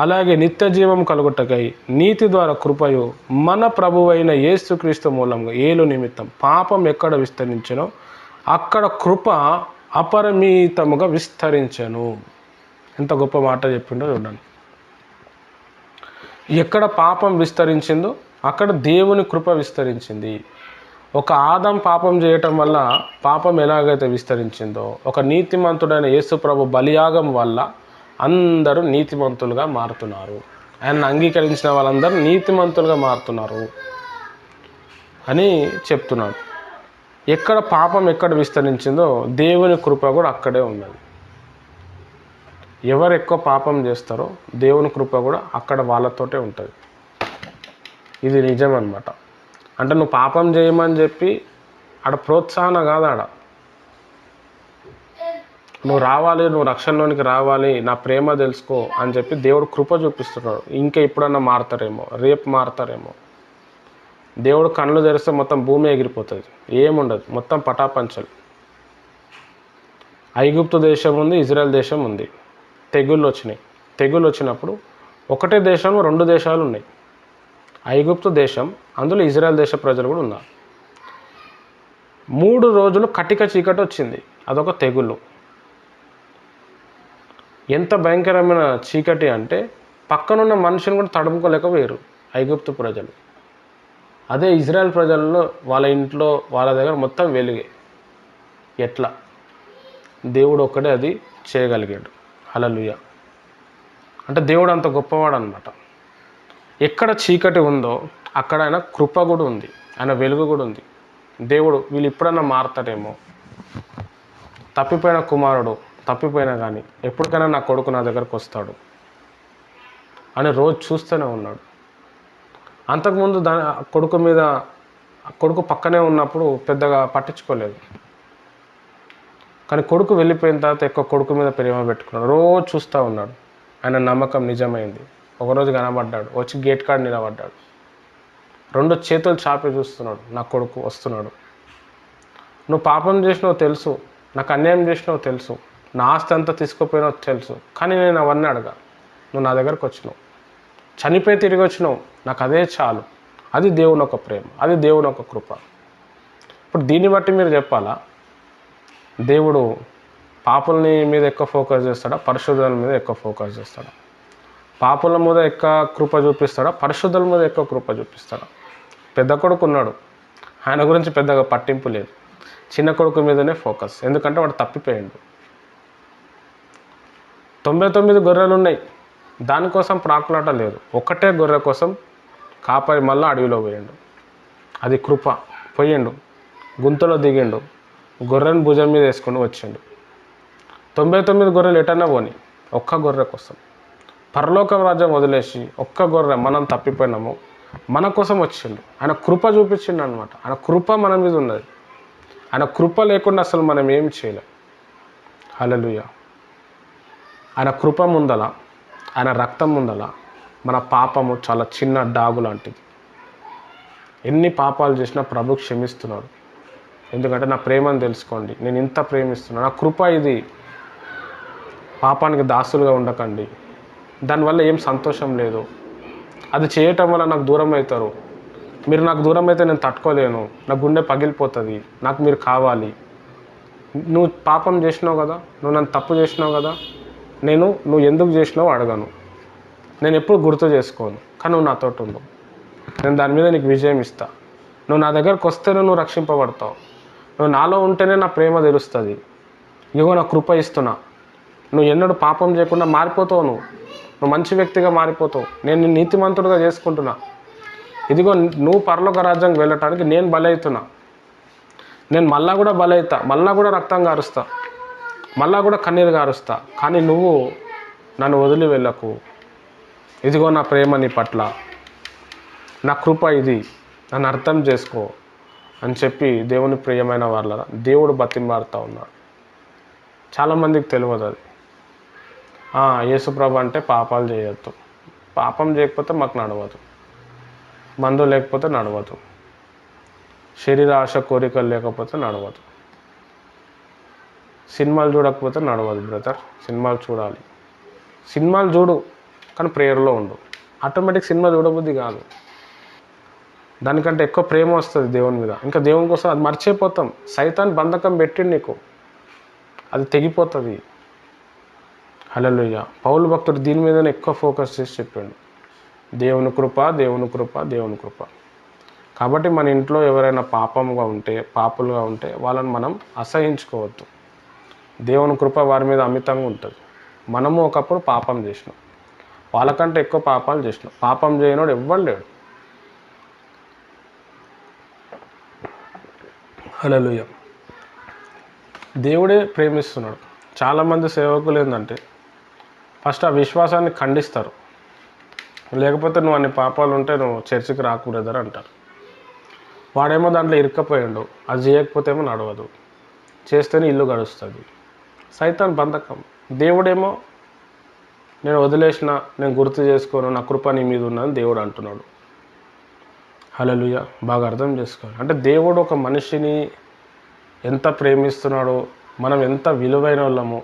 అలాగే నిత్య జీవం కలుగుటకై నీతి ద్వారా కృపయు మన ప్రభువైన యేసుక్రీస్తు మూలంగా ఏలు నిమిత్తం పాపం ఎక్కడ విస్తరించెనో అక్కడ కృప అపరిమితముగా విస్తరించెను. ఎంత గొప్ప మాట చెప్పిండో చూడండి. ఎక్కడ పాపం విస్తరించిందో అక్కడ దేవుని కృప విస్తరించింది. ఒక ఆదాం పాపం చేయటం వల్ల పాపం ఎలాగైతే విస్తరించిందో ఒక నీతిమంతుడైన యేసు ప్రభు బలియాగం వల్ల అందరూ నీతిమంతులుగా మారుతున్నారు. ఆయనను అంగీకరించిన వాళ్ళందరూ నీతిమంతులుగా మారుతున్నారు అని చెప్తున్నాడు. ఎక్కడ పాపం ఎక్కడ విస్తరించిందో దేవుని కృప కూడా అక్కడే ఉన్నది. ఎవరు ఎక్కువ పాపం చేస్తారో దేవుని కృప కూడా అక్కడ వాళ్ళతోటే ఉంటుంది. ఇది నిజం అన్నమాట. అంటే నువ్వు పాపం చేయమని చెప్పి ఆడ ప్రోత్సాహన కాదు, ఆడ నువ్వు రావాలి, నువ్వు రక్షణలోనికి రావాలి, నా ప్రేమ తెలుసుకో అని చెప్పి దేవుడు కృప చూపిస్తున్నాడు. ఇంకా ఎప్పుడన్నా మారుతారేమో, రేపు మారుతారేమో. దేవుడు కళ్ళు తెరిస్తే మొత్తం భూమి ఎగిరిపోతుంది, ఏముండదు, మొత్తం పటాపంచలు. ఐగుప్తు దేశం ఉంది, ఇజ్రాయెల్ దేశం ఉంది. తెగుళ్ళు వచ్చినప్పుడు ఒకటే దేశంలో 2 దేశాలు ఉన్నాయి. ఐగుప్తు దేశం, అందులో ఇజ్రాయెల్ దేశ ప్రజలు కూడా ఉన్నారు. 3 రోజులు కటిక చీకటి వచ్చింది, అదొక తెగుళ్ళు. ఎంత భయంకరమైన చీకటి అంటే పక్కనున్న మనుషుని కూడా తడుముకోలేకపోయారు ఐగుప్తు ప్రజలు. అదే ఇజ్రాయెల్ ప్రజల్లో వాళ్ళ ఇంట్లో వాళ్ళ దగ్గర మొత్తం వెలుగే. ఎట్లా? దేవుడు ఒక్కడే అది చేయగలిగాడు. హల్లెలూయా. అంటే దేవుడు అంత గొప్పవాడు అన్నమాట. ఎక్కడ చీకటి ఉందో అక్కడ ఆయన కృప కూడా ఉంది, ఆయన వెలుగు కూడా ఉంది. దేవుడు వీళ్ళు ఎప్పుడన్నా మారుతారేమో, తప్పిపోయిన కుమారుడు తప్పిపోయినా కానీ ఎప్పటికైనా నా కొడుకు నా దగ్గరకు వస్తాడు అని రోజు చూస్తూనే ఉన్నాడు. అంతకుముందు కొడుకు పక్కనే ఉన్నప్పుడు పెద్దగా పట్టించుకోలేదు, కానీ కొడుకు వెళ్ళిపోయిన తర్వాత ఎక్కువ కొడుకు మీద ప్రేమ పెట్టుకున్నాడు. రోజు చూస్తూ ఉన్నాడు. ఆయన నమ్మకం నిజమైంది. ఒకరోజు కనబడ్డాడు, వచ్చి గేట్ కాడ నిలబడ్డాడు. 2 చేతులు చాపి చూస్తున్నాడు, నా కొడుకు వస్తున్నాడు. నువ్వు పాపం చేసినావు తెలుసు, నాకు అన్యాయం చేసినావు తెలుసు, నా ఆస్తి అంతా తీసుకుపోయినావు తెలుసు, కానీ నేను అవన్నీ అడగా. నువ్వు నా దగ్గరకు వచ్చినావు, చనిపోయి తిరిగి వచ్చినావు, నాకు అదే చాలు. అది దేవుని ఒక ప్రేమ, అది దేవుని ఒక కృప. ఇప్పుడు దీన్ని బట్టి మీరు చెప్పాలా, దేవుడు పాపుల్ని మీద ఎక్కువ ఫోకస్ చేస్తాడా, పరిశుద్ధుల మీద ఎక్కువ ఫోకస్ చేస్తాడా? పాపుల మీద ఎక్కువ కృప చూపిస్తాడా, పరిశుద్ధుల మీద ఎక్కువ కృప చూపిస్తాడా? పెద్ద కొడుకు ఉన్నాడు, ఆయన గురించి పెద్దగా పట్టింపు లేదు, చిన్న కొడుకు మీదనే ఫోకస్. ఎందుకంటే వాడు తప్పిపోయాడు. 99 గొర్రెలు ఉన్నాయి, దానికోసం ప్రాకులాట లేదు. ఒక్కటే గొర్రె కోసం కాపరి మళ్ళీ అడవిలో పోయిండు. అది కృప. పోయిండు, గుంతలో దిగిండు, గొర్రెను భుజం మీద వేసుకొని వచ్చిండు. 99 గొర్రెలు ఎటన్నా పోని, ఒక్క గొర్రె కోసం పరలోక రాజ్యం వదిలేసి ఒక్క గొర్రె మనం తప్పిపోయినాము మన కోసం వచ్చిండు. ఆయన కృప చూపించిండు అనమాట. ఆయన కృప మన మీద ఉన్నది. ఆయన కృప లేకుండా అసలు మనం ఏం చేయలేం. హల్లెలూయా. ఆయన కృప ముందల, ఆయన రక్తం ముందల మన పాపము చాలా చిన్న డాగు లాంటిది. ఎన్ని పాపాలు చేసినా ప్రభు క్షమిస్తున్నాడు. ఎందుకంటే నా ప్రేమను తెలుసుకోండి, నేను ఇంత ప్రేమిస్తున్నాను, నా కృప ఇది. పాపానికి దాసులుగా ఉండకండి, దానివల్ల ఏం సంతోషం లేదు. అది చేయటం వల్ల నాకు దూరం అవుతారు. మీరు నాకు దూరం అయితే నేను తట్టుకోలేను, నా గుండె పగిలిపోతుంది, నాకు మీరు కావాలి. నువ్వు పాపం చేసినావు కదా, నువ్వు నన్ను తప్పు చేసినావు కదా, నువ్వు ఎందుకు చేసినావు అడగను, నేను ఎప్పుడు గుర్తు చేసుకోను, కానీ నువ్వు నాతోటి ఉండవు. నేను దాని మీద నీకు విజయం ఇస్తా. నువ్వు నా దగ్గరకు వస్తేనే నువ్వు రక్షింపబడతావు. నువ్వు నాలో ఉంటేనే నా ప్రేమ తెలుస్తుంది. ఇదిగో నా కృప ఇస్తున్నా. నువ్వు ఎన్నడూ పాపం చేయకుండా మారిపోతావు. నువ్వు మంచి వ్యక్తిగా మారిపోతావు. నేను నిన్ను నీతిమంతుడిగా చేసుకుంటున్నా. ఇదిగో నువ్వు పరలోక రాజ్యానికి వెళ్ళటానికి నేను బలవుతున్నా. నేను మళ్ళా కూడా బలవుతా, మళ్ళా కూడా రక్తం గారుస్తా, మళ్ళా కూడా కన్నీరు గారుస్తా, కానీ నువ్వు నన్ను వదిలి వెళ్ళకు. ఇదిగో నా ప్రేమ నీ పట్ల, నా కృప ఇది, నన్ను అర్థం చేసుకో అని చెప్పి దేవుని ప్రియమైన వాళ్ళ దేవుడు బతిమారుతూ ఉన్నాడు. చాలామందికి తెలియదు అది. యేసుప్రభు అంటే పాపాలు చేయొద్దు, పాపం చేయకపోతే మాకు నడవదు, మందు లేకపోతే నడవదు, శరీర ఆశ కోరికలు లేకపోతే నడవదు, సినిమాలు చూడకపోతే నడవదు. బ్రదర్, సినిమాలు చూడాలి, సినిమాలు చూడు, కానీ ప్రేయర్లో ఉండు. ఆటోమేటిక్ సినిమా చూడబుద్ధి కాదు, దానికంటే ఎక్కువ ప్రేమ వస్తుంది దేవుని మీద. ఇంకా దేవుని కోసం అది మర్చిపోతాం. సైతాన్ బంధకం పెట్టిండు నీకు, అది తెగిపోతుంది. హల్లెలూయా. పౌలు భక్తుడు దీని మీదనే ఎక్కువ ఫోకస్ చేసి చెప్పాడు, దేవుని కృప, దేవుని కృప, దేవుని కృప. కాబట్టి మన ఇంట్లో ఎవరైనా పాపులుగా ఉంటే వాళ్ళని మనం అసహించుకోవద్దు. దేవుని కృప వారి మీద అమితంగా ఉంటుంది. మనము ఒకప్పుడు పాపం చేసినాం, వాళ్ళకంటే ఎక్కువ పాపాలు చేసినాం. పాపం చేయనోడు ఎవ్వడు లేడు. హల్లెలూయా. దేవుడే ప్రేమిస్తున్నాడు. చాలామంది సేవకులు ఏంటంటే ఫస్ట్ ఆ విశ్వాసాన్ని ఖండిస్తారు. లేకపోతే నువ్వు అన్ని పాపాలు ఉంటే నువ్వు చర్చికి రాకూడదని అంటారు. వాడేమో దాంట్లో ఇరుక్కపోయాడు, అది చేయకపోతే ఏమో నడవదు, చేస్తేనే ఇల్లు గడుస్తుంది. సైతాన్ బంధకం. దేవుడేమో నేను వదిలేసిన, నేను గుర్తు చేసుకోను, నా కృప నీ మీద ఉన్నదని దేవుడు అంటున్నాడు. హల్లెలూయా. బాగా అర్థం చేసుకోవాలి. అంటే దేవుడు ఒక మనిషిని ఎంత ప్రేమిస్తున్నాడో, మనం ఎంత విలువైన వాళ్ళమో,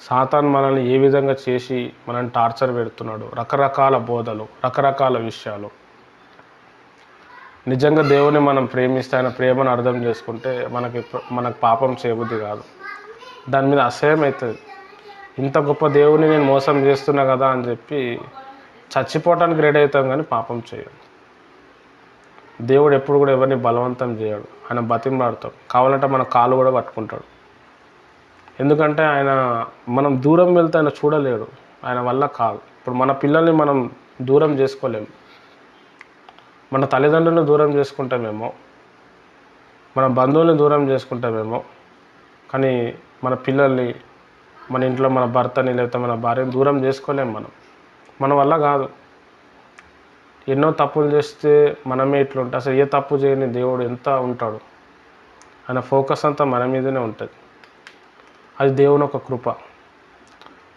సాతాన్ మనల్ని ఏ విధంగా చేసి మనల్ని టార్చర్ పెడుతున్నాడు, రకరకాల బోధలు, రకరకాల విషయాలు. నిజంగా దేవుని మనం ప్రేమిస్తే, ఆయన ప్రేమను అర్థం చేసుకుంటే మనకు పాపం చేయబుద్ధి కాదు, దాని మీద అసహ్యం అవుతుంది. ఇంత గొప్ప దేవుని నేను మోసం చేస్తున్నా కదా అని చెప్పి చచ్చిపోవటానికి రెడీ అవుతాం, కానీ పాపం చేయడు. దేవుడు ఎప్పుడు కూడా ఎవరిని బలవంతం చేయడు. ఆయన బతిమలాడతాం, కావాలంటే మన కాలు కూడా పట్టుకుంటాడు. ఎందుకంటే మనం దూరం వెళ్తే ఆయన చూడలేడు, ఆయన వల్ల కాదు. ఇప్పుడు మన పిల్లల్ని మనం దూరం చేసుకోలేము. మన తల్లిదండ్రులను దూరం చేసుకుంటామేమో, మన బంధువుల్ని దూరం చేసుకుంటామేమో, కానీ మన పిల్లల్ని, మన ఇంట్లో మన భర్తని లేకపోతే మన భార్యని దూరం చేసుకోలేము. మన వల్ల కాదు. ఎన్నో తప్పులు చేస్తే మనమే ఇట్లుంటే అసలు ఏ తప్పు చేయని దేవుడు ఎంత ఉంటాడు. ఆయన ఫోకస్ అంతా మన మీదనే ఉంటుంది. అది దేవుని ఒక కృప.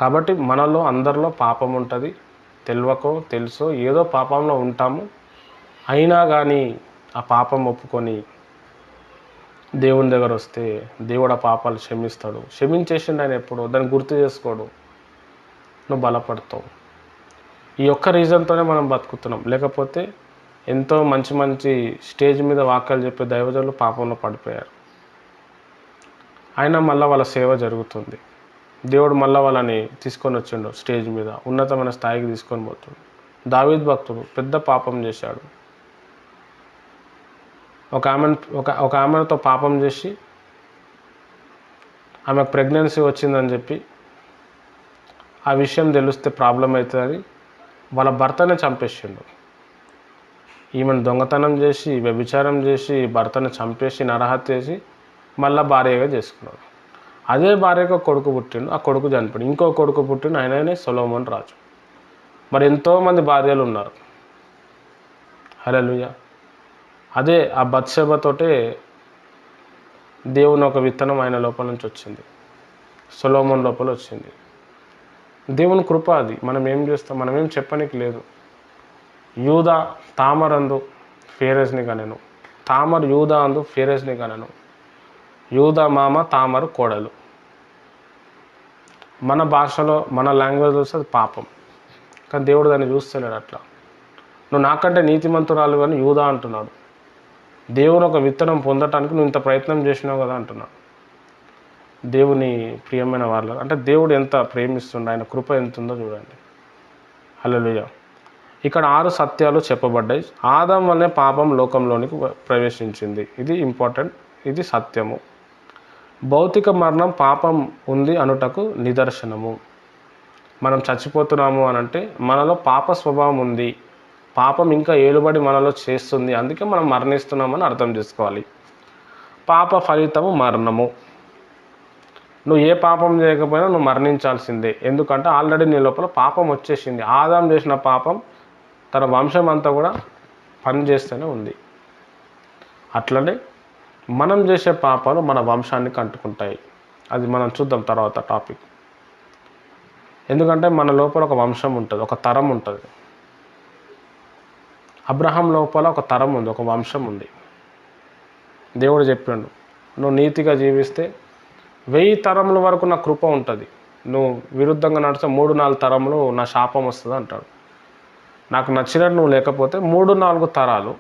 కాబట్టి మనలో అందరిలో పాపం ఉంటుంది. తెలియకో తెలుసో ఏదో పాపంలో ఉంటాము. అయినా కానీ ఆ పాపం ఒప్పుకొని దేవుని దగ్గర వస్తే దేవుడు ఆ పాపాలు క్షమిస్తాడు. క్షమించేసిండు ఆయన ఎప్పుడు, దాన్ని గుర్తు చేసుకోడు. నువ్వు బలపడతావు. ఈ ఒక్క రీజన్తోనే మనం బతుకుతున్నాం. లేకపోతే ఎంతో మంచి మంచి స్టేజ్ మీద వాక్యాలు చెప్పే దైవజనులు పాపంలో పడిపోయారు. అయినా మళ్ళీ వాళ్ళ సేవ జరుగుతుంది. దేవుడు మళ్ళీ వాళ్ళని తీసుకొని వచ్చిండు స్టేజ్ మీద, ఉన్నతమైన స్థాయికి తీసుకొని పోతుండు. దావీదు భక్తుడు పెద్ద పాపం చేశాడు. ఒక ఆమెతో పాపం చేసి ఆమెకు ప్రెగ్నెన్సీ వచ్చిందని చెప్పి ఆ విషయం తెలిస్తే ప్రాబ్లం అవుతుందని వాళ్ళ భర్తనే చంపేసిండు. ఈమెను దొంగతనం చేసి, వ్యభిచారం చేసి, భర్తను చంపేసి, నరహత్య చేసి మళ్ళీ భార్యగా చేసుకున్నాడు. అదే భార్యకు కొడుకు పుట్టిండు, ఆ కొడుకు చనిపోయిండు. ఇంకో కొడుకు పుట్టిండు, ఆయననే సొలొమోను రాజు. మరి ఎంతోమంది భార్యలు ఉన్నారు. హల్లెలూయా. అదే ఆ బత్షెబతోటే దేవుని ఒక విత్తనం ఆయన లోపల నుంచి వచ్చింది, సొలొమోను లోపల వచ్చింది. దేవుని కృప అది. మనం ఏం చేస్తాం? మనం ఏం చెప్పనికి లేదు. యూదా తామరందు ఫేరెస్ని కనెను, తామరు యూదా అందు ఫేరెస్ని కనెను. యూదా మామ, తామరు కోడలు. మన భాషలో, మన లాంగ్వేజ్ వస్తే అది పాపం. కానీ దేవుడు దాన్ని చూస్తలేడు అట్లా. నువ్వు నాకంటే నీతిమంతురాలు అని యూదా అంటున్నాడు. దేవుని ఒక విత్తనం పొందటానికి నువ్వు ఇంత ప్రయత్నం చేసినావు కదా అంటున్నాడు. దేవుని ప్రియమైన వాళ్ళు అంటే దేవుడు ఎంత ప్రేమిస్తుండో, ఆయన కృప ఎంత ఉందో చూడండి. హల్లెలూయా. ఇక్కడ 6 సత్యాలు చెప్పబడ్డాయి. ఆదాం వల్లే పాపం లోకంలోనికి ప్రవేశించింది. ఇది ఇంపార్టెంట్, ఇది సత్యము. భౌతిక మరణం పాపం ఉంది అనుటకు నిదర్శనము. మనం చచ్చిపోతున్నాము అనంటే మనలో పాప స్వభావం ఉంది, పాపం ఇంకా ఏలుబడి మనలో చేస్తుంది, అందుకే మనం మరణిస్తున్నామని అర్థం చేసుకోవాలి. పాప ఫలితము మరణము. నువ్వు ఏ పాపం చేయకపోయినా నువ్వు మరణించాల్సిందే. ఎందుకంటే ఆల్రెడీ నీ లోపల పాపం వచ్చేసింది. ఆదాం చేసిన పాపం తన వంశం అంతా కూడా పనిచేస్తూనే ఉంది. అట్లనే మనం చేసే పాపాలు మన వంశానికి అంటుకుంటాయి. అది మనం చూద్దాం తర్వాత టాపిక్. ఎందుకంటే మన లోపల ఒక వంశం ఉంటుంది, ఒక తరం ఉంటుంది. అబ్రహాం లోపల ఒక తరం ఉంది, ఒక వంశం ఉంది. దేవుడు చెప్పిండు, నువ్వు నీతిగా జీవిస్తే 1000 తరముల వరకు నా కృప ఉంటుంది. నువ్వు విరుద్ధంగా నడిస్తే 3-4 తరములు నా శాపం వస్తుంది అంటాడు. నాకు నచ్చినట్టు నువ్వు లేకపోతే 3-4 తరాలు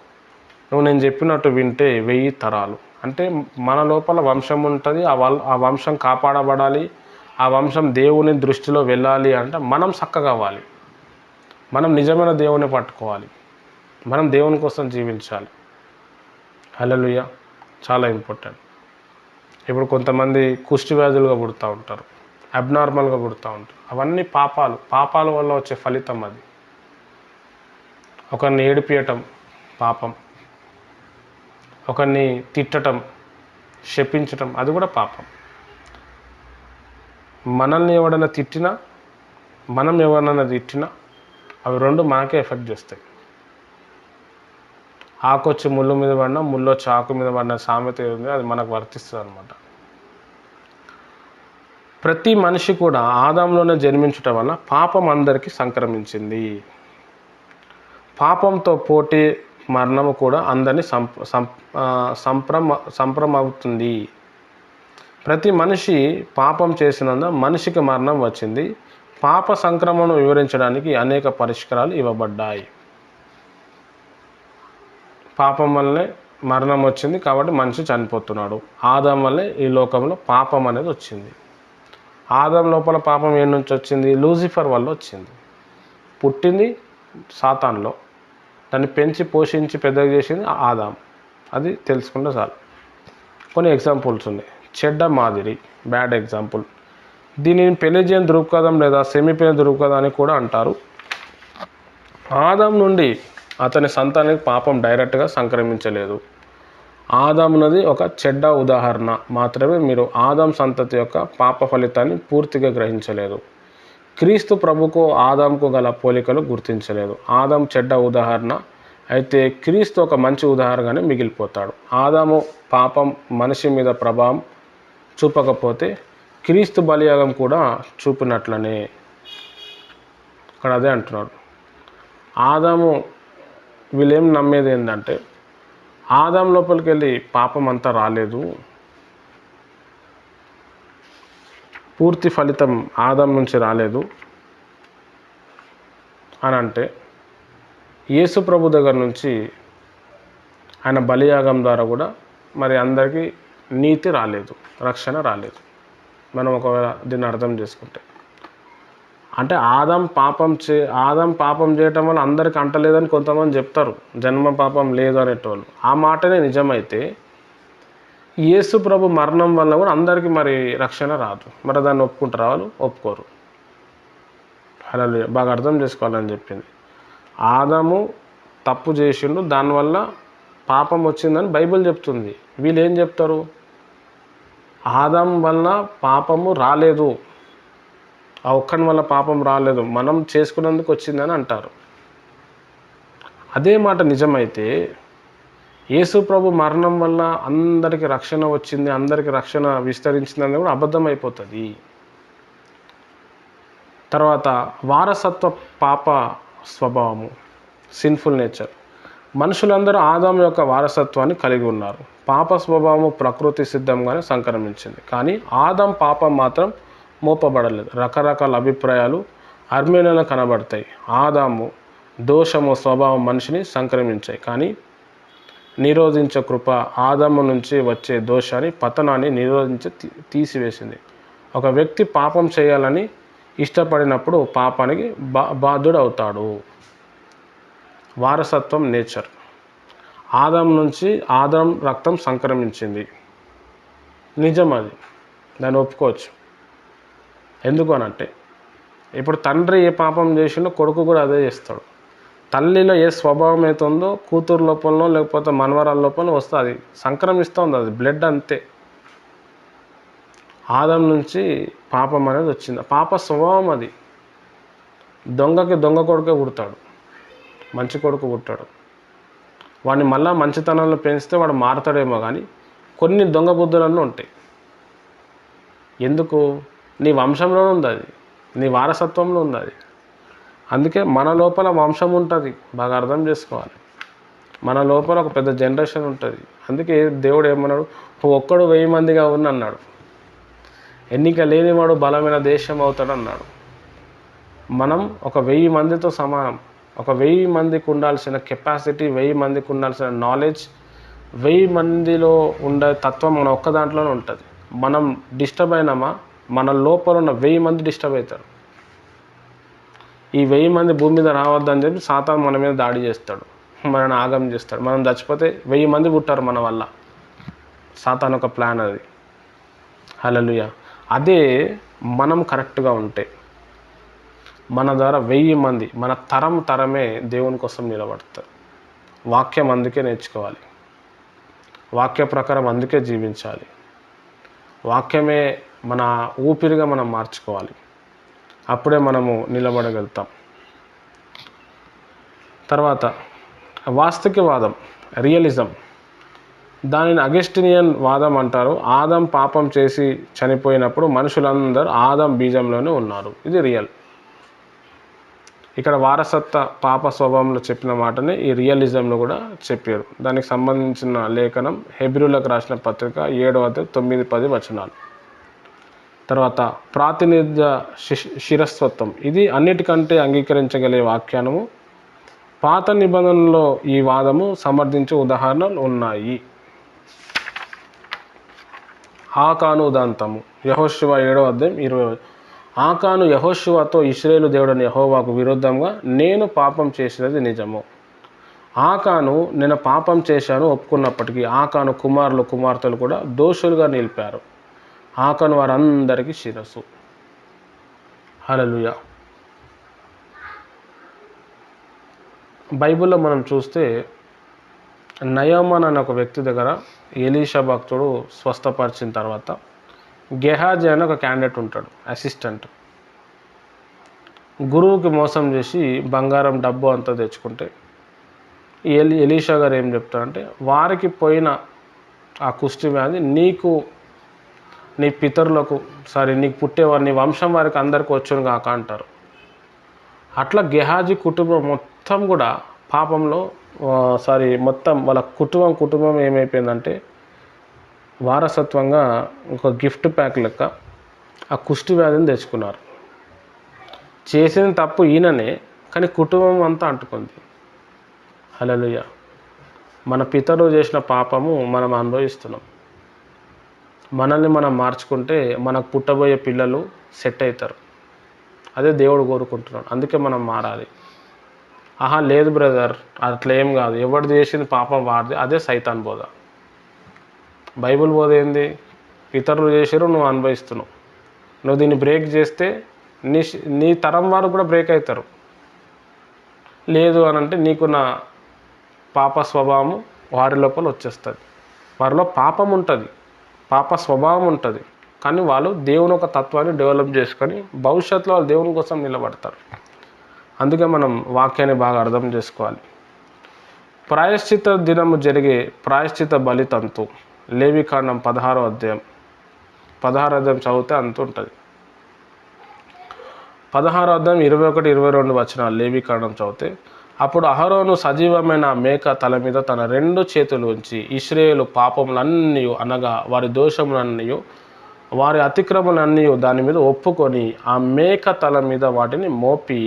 నువ్వు నేను చెప్పినట్టు వింటే 1000 తరాలు. అంటే మన లోపల వంశం ఉంటుంది. ఆ వంశం కాపాడబడాలి, ఆ వంశం దేవుని దృష్టిలో వెళ్ళాలి అంటే మనం చక్కగా అవ్వాలి. మనం నిజమైన దేవుని పట్టుకోవాలి. మనం దేవుని కోసం జీవించాలి. హల్లెలూయా. చాలా ఇంపార్టెంట్. ఇప్పుడు కొంతమంది కుష్టి వ్యాధులుగా పుడుతూ ఉంటారు, అబ్నార్మల్గా పుడుతూ ఉంటారు. అవన్నీ పాపాల వల్ల వచ్చే ఫలితం అది. ఒకరిని ఏడిపియటం పాపం, ఒకరిని తిట్టడం, శపించటం, అది కూడా పాపం. మనల్ని ఎవరైనా తిట్టినా, మనం ఎవరినైనా తిట్టినా అవి 2 మనకే ఎఫెక్ట్ చేస్తాయి. ఆకొచ్చి ముళ్ళు మీద పడినా, ముళ్ళొచ్చి ఆకు మీద పడిన సామెత ఉంది, అది మనకు వర్తిస్తుంది అన్నమాట. ప్రతి మనిషి కూడా ఆదాంలోనే జన్మించటం వల్ల పాపం అందరికీ సంక్రమించింది. పాపంతో పోటీ మరణము కూడా అందరినీ సంప్రమవుతుంది. ప్రతి మనిషి పాపం చేసినందున మనిషికి మరణం వచ్చింది. పాప సంక్రమణను వివరించడానికి అనేక పరిష్కారాలు ఇవ్వబడ్డాయి. పాపం వల్లనే మరణం వచ్చింది కాబట్టి మనిషి చనిపోతున్నాడు. ఆదాం వల్లే ఈ లోకంలో పాపం అనేది వచ్చింది. ఆదాం లోపల పాపం ఏ నుంచి వచ్చింది? లూసిఫర్ వల్ల వచ్చింది. పుట్టింది సాతాన్లో, దాన్ని పెంచి పోషించి పెద్దగా చేసింది ఆదాం. అది తెలుసుకుంటే చాలు. కొన్ని ఎగ్జాంపుల్స్ ఉన్నాయి. చెడ్డ మాదిరి, బ్యాడ్ ఎగ్జాంపుల్. దీనిని పెలిజియన్ దృక్పథం లేదా సెమీపెలిజియన్ దృక్పథం అని కూడా అంటారు. ఆదాం నుండి అతని సంతానానికి పాపం డైరెక్ట్గా సంక్రమించలేదు. ఆదామునది ఒక చెడ్డ ఉదాహరణ మాత్రమే. మీరు ఆదాం సంతతి యొక్క పాప ఫలితాన్ని పూర్తిగా గ్రహించలేదు. క్రీస్తు ప్రభుకు ఆదాంకు గల పోలికలు గుర్తించలేదు. ఆదాం చెడ్డ ఉదాహరణ అయితే క్రీస్తు ఒక మంచి ఉదాహరణగానే మిగిలిపోతాడు. ఆదాము పాపం మనిషి మీద ప్రభావం చూపకపోతే క్రీస్తు బలియాగం కూడా చూపినట్లనే. ఇక్కడ అదే అంటున్నాడు. ఆదాము వీళ్ళేం నమ్మేది ఏంటంటే ఆదాం లోపలికి వెళ్ళి పాపం అంతా రాలేదు, పూర్తి ఫలితం ఆదాం నుంచి రాలేదు అని అంటే యేసు ప్రభు దగ్గర నుంచి ఆయన బలియాగం ద్వారా కూడా మరి అందరికీ నీతి రాలేదు, రక్షణ రాలేదు. మనం ఒకవేళ దీన్ని అర్థం చేసుకుంటే అంటే ఆదాం పాపం చేయటం వల్ల అందరికి అంటలేదని కొంతమంది చెప్తారు, జన్మ పాపం లేదు అనేటోళ్ళు. ఆ మాటనే నిజమైతే యేసు ప్రభు మరణం వల్ల కూడా అందరికీ మరి రక్షణ రాదు. మరి దాన్ని ఒప్పుకుంటారా? వాళ్ళు ఒప్పుకోరు. అలా బాగా అర్థం చేసుకోవాలని చెప్పింది. ఆదాము తప్పు చేసిండు, దానివల్ల పాపం వచ్చిందని బైబిల్ చెప్తుంది. వీళ్ళు ఏం చెప్తారు? ఆదాం వల్ల పాపము రాలేదు, ఆ ఒక్కని వల్ల పాపం రాలేదు, మనం చేసుకున్నందుకు వచ్చిందని అంటారు. అదే మాట నిజమైతే యేసు ప్రభు మరణం వల్ల అందరికీ రక్షణ వచ్చింది, అందరికీ రక్షణ విస్తరించిందని కూడా అబద్ధం అయిపోతుంది. తర్వాత వారసత్వ పాప స్వభావము, సిన్ఫుల్ నేచర్. మనుషులందరూ ఆదాం యొక్క వారసత్వాన్ని కలిగి ఉన్నారు. పాప స్వభావము ప్రకృతి సిద్ధంగానే సంక్రమించింది, కానీ ఆదాం పాపం మాత్రం మోపబడలేదు. రకరకాల అభిప్రాయాలు అర్మేనియాలో కనబడతాయి. ఆదాము దోషము స్వభావం మనిషిని సంక్రమించాయి, కానీ నిరోధించే కృప ఆదాము నుంచి వచ్చే దోషాన్ని, పతనాన్ని నిరోధించి తీసివేసింది. ఒక వ్యక్తి పాపం చేయాలని ఇష్టపడినప్పుడు పాపానికి బాధ్యుడు అవుతాడు. వారసత్వం నేచర్. ఆదాం నుంచి ఆదాం రక్తం సంక్రమించింది, నిజం అది, దాన్ని ఒప్పుకోవచ్చు. ఎందుకు అనంటే ఇప్పుడు తండ్రి ఏ పాపం చేసిండో కొడుకు కూడా అదే చేస్తాడు. తల్లిలో ఏ స్వభావం అయితే ఉందో కూతురు లోపలనో లేకపోతే మనవరాల లోపల వస్తుంది, సంక్రమిస్తుంది, అది బ్లడ్ అంతే. ఆదాం నుంచి పాపం అనేది వచ్చింది, పాప స్వభావం అది. దొంగకి దొంగ కొడుకే పుడతాడు, మంచి కొడుకు పుట్టాడు. వాడిని మళ్ళీ మంచితనంలో పెంచితే వాడు మారతాడేమో, కానీ కొన్ని దొంగ బుద్ధులన్నీ ఉంటాయి. ఎందుకు? నీ వంశంలోనే ఉంది అది, నీ వారసత్వంలో ఉంది అది. అందుకే మన లోపల వంశం ఉంటుంది, బాగా అర్థం చేసుకోవాలి. మన లోపల ఒక పెద్ద జనరేషన్ ఉంటుంది. అందుకే దేవుడు ఏమన్నాడు? ఒక్కడు 1000 మందిగా అన్నాడు. ఎన్నిక లేనివాడు బలమైన దేశం అవుతాడు అన్నాడు. మనం ఒక 1000 మందితో సమానం. ఒక 1000 మందికి ఉండాల్సిన కెపాసిటీ, 1000 మందికి ఉండాల్సిన నాలెడ్జ్, 1000 మందిలో ఉండే తత్వం మన ఒక్క దాంట్లోనే ఉంటుంది. మనం డిస్టర్బ్ అయినామా, మన లోపల ఉన్న 1000 మంది డిస్టర్బ్ అవుతారు. ఈ 1000 మంది భూమి మీద రావద్దని చెప్పి సాతాను మన మీద దాడి చేస్తాడు, మనని ఆగం చేస్తాడు. మనం చచ్చిపోతే 1000 మంది పుట్టారు మన వల్ల. సాతాను ఒక ప్లాన్ అది. హల్లెలూయా. అదే మనం కరెక్ట్గా ఉంటే మన ద్వారా 1000 మంది, మన తరమే దేవుని కోసం నిలబడతారు. వాక్యం అందుకే నేర్చుకోవాలి, వాక్య ప్రకారం అందుకే జీవించాలి. వాక్యమే మన ఊపిరిగా మనం మార్చుకోవాలి, అప్పుడే మనము నిలబడగలుగుతాం. తర్వాత వాస్తవికవాదం, రియలిజం. దానిని అగస్టినియన్ వాదం అంటారు. ఆదాం పాపం చేసి చనిపోయినప్పుడు మనుషులందరూ ఆదాం బీజంలోనే ఉన్నారు, ఇది రియల్. ఇక్కడ వారసత్వ పాప స్వభావంలో చెప్పిన మాటనే ఈ రియలిజంలో కూడా చెప్పారు. దానికి సంబంధించిన లేఖనం హెబ్రీయులకు రాసిన పత్రిక 7:9-10 వచనాలు. తర్వాత ప్రాతినిధ్య శిరస్వత్వం, ఇది అన్నిటికంటే అంగీకరించగలిగే వాక్యానము. పాత నిబంధనలో ఈ వాదము సమర్థించే ఉదాహరణలు ఉన్నాయి. ఆకాను ఉదాంతము, యెహోషువ 7:20. ఆకాను యెహోషువతో, ఇశ్రాయేలు దేవుడని యెహోవాకు విరుద్ధంగా నేను పాపం చేసినది నిజము. ఆకాను నేను పాపం చేశాను ఒప్పుకున్నప్పటికీ ఆకాను కుమారులు కుమార్తెలు కూడా దోషులుగా నిలిపారు. ఆకాను వారందరికీ శిరస్సు. హల్లెలూయా. బైబిల్లో మనం చూస్తే నయమాన్ అనే ఒక వ్యక్తి దగ్గర ఎలీషా భక్తుడు స్వస్థపరిచిన తర్వాత గెహాజీ అనే ఒక క్యాండిడేట్ ఉంటాడు, అసిస్టెంట్. గురువుకి మోసం చేసి బంగారం డబ్బు అంతా తెచ్చుకుంటే ఎలీషా గారు ఏం చెప్తారంటే, వారికి పోయిన ఆ కుష్టి వ్యాధి నీకు, నీ పితరులకు, నీకు పుట్టేవారు, నీ వంశం వారికి అందరికీ వచ్చును కాక అంటారు. అట్లా గెహాజీ కుటుంబం మొత్తం కూడా పాపంలో మొత్తం వాళ్ళ కుటుంబం ఏమైపోయిందంటే వారసత్వంగా ఒక గిఫ్ట్ ప్యాక్ లెక్క ఆ కుష్టి వ్యాధిని తెచ్చుకున్నారు. చేసిన తప్పు ఈయననే, కానీ కుటుంబం అంతా అంటుకుంది. హల్లెలూయా. మన పితరులు చేసిన పాపము మనం అనుభవిస్తున్నాం. మనల్ని మనం మార్చుకుంటే మనకు పుట్టబోయే పిల్లలు సెట్ అవుతారు. అదే దేవుడు కోరుకుంటున్నాడు. అందుకే మనం మారాలి. లేదు బ్రదర్, అట్లా ఏం కాదు, ఎవడు చేసింది పాపం వాడిది, అదే సైతాన్ బోధ. బైబిల్ బోధ ఏంది? ఇతరులు చేసారు, నువ్వు అనుభవిస్తున్నావు. నువ్వు దీన్ని బ్రేక్ చేస్తే నీ తరం వారు కూడా బ్రేక్ అవుతారు. లేదు అని అంటే నీకున్న పాప స్వభావము వారి లోపల వచ్చేస్తుంది. వారిలో పాపం ఉంటుంది, పాప స్వభావం ఉంటుంది, కానీ వాళ్ళు దేవుని ఒక తత్వాన్ని డెవలప్ చేసుకొని భవిష్యత్తులో వాళ్ళు దేవుని కోసం నిలబడతారు. అందుకే మనం వాక్యాన్ని బాగా అర్థం చేసుకోవాలి. ప్రాయశ్చిత దినము జరిగే ప్రాయశ్చిత బలి తంతు లేవికాండం 16వ అధ్యాయం చదివితే అంత ఉంటుంది. 16వ అధ్యాయం 21-22 వచనాలు లేవికాండం చదివితే, అప్పుడు అహరోను సజీవమైన మేక తల మీద తన 2 చేతులు ఉంచి ఇశ్రాయేలు పాపములన్నీ అనగా వారి దోషములన్నీ వారి అతిక్రమణన్నీ దాని మీద ఒప్పుకొని ఆ మేక తల మీద వాటిని మోపి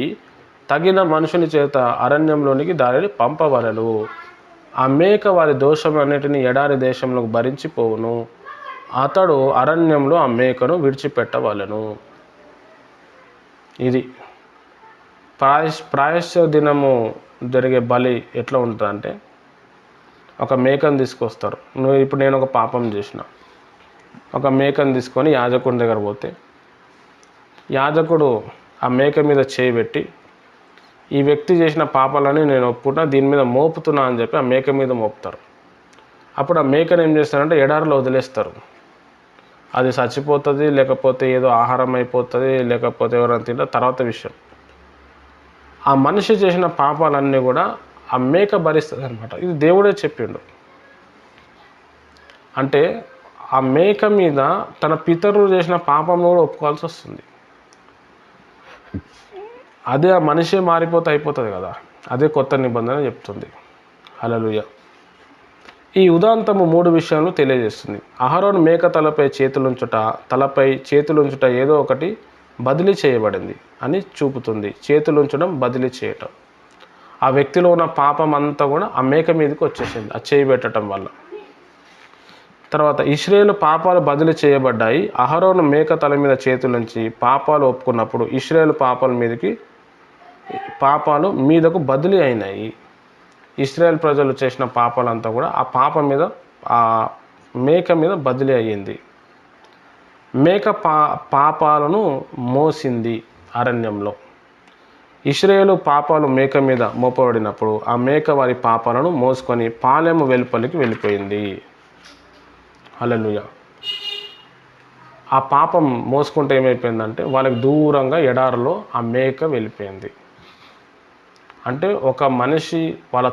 తగిన మనుషుని చేత అరణ్యంలోనికి దానిని పంపవలెను. ఆ మేక వారి దోషములన్నిటినీ ఎడారి దేశంలోకి భరించిపోవును. అతడు అరణ్యంలో ఆ మేకను విడిచిపెట్టవలెను. ఇది ప్రాయశ్చిత దినము జరిగే బలి ఎట్లా ఉంటుందంటే, ఒక మేకను తీసుకొస్తారు. ఇప్పుడు నేను ఒక పాపం చేసిన, ఒక మేకను తీసుకొని యాజకుడి దగ్గర పోతే, యాజకుడు ఆ మేక మీద చేయి పెట్టి, ఈ వ్యక్తి చేసిన పాపాలని నేను ఒప్పుకుంటా, దీని మీద మోపుతున్నా అని చెప్పి ఆ మేక మీద మోపుతారు. అప్పుడు ఆ మేకను ఏం చేస్తారంటే ఎడారిలో వదిలేస్తారు. అది చచ్చిపోతుంది, లేకపోతే ఏదో ఆహారం అయిపోతుంది, లేకపోతే ఎవరైనా తింటే తర్వాత విషయం. ఆ మనిషి చేసిన పాపాలన్నీ కూడా ఆ మేక భరిస్తుంది అనమాట. ఇది దేవుడే చెప్పిండు. అంటే ఆ మేక మీద తన పితరులు చేసిన పాపంను కూడా ఒప్పుకోవాల్సి వస్తుంది. అదే ఆ మనిషే మారిపోతే అయిపోతుంది కదా. అదే కొత్త నిబంధన చెప్తుంది. హల్లెలూయా. ఈ ఉదాంతము 3 విషయాలను తెలియజేస్తుంది. అహరోను మేక తలపై చేతులుంచుట ఏదో ఒకటి బదిలీ చేయబడింది అని చూపుతుంది. చేతులుంచడం, బదిలీ చేయటం. ఆ వ్యక్తిలో ఉన్న పాపం అంతా కూడా ఆ మేక మీదకి వచ్చేసింది ఆ చేయి పెట్టడం వల్ల. తర్వాత ఇశ్రాయేలు పాపాలు బదిలీ చేయబడ్డాయి. అహరోను మేక తల మీద చేతులుంచి పాపాలు ఒప్పుకున్నప్పుడు ఇశ్రాయేలు పాపాలు మీదకు బదిలీ అయినాయి. ఇశ్రాయేల్ ప్రజలు చేసిన పాపాలంతా కూడా ఆ మేక మీద బదిలీ అయ్యింది. మేక పాపాలను మోసింది అరణ్యంలో. ఇశ్రాయేలు పాపాలు మేక మీద మోపబడినప్పుడు ఆ మేక వారి పాపాలను మోసుకొని పాలెము వెలుపలికి వెళ్ళిపోయింది. హల్లెలూయా. ఆ పాపం మోసుకుంటే ఏమైపోయిందంటే వాళ్ళకి దూరంగా ఎడారిలో ఆ మేక వెళ్ళిపోయింది. అంటే ఒక మనిషి వాళ్ళ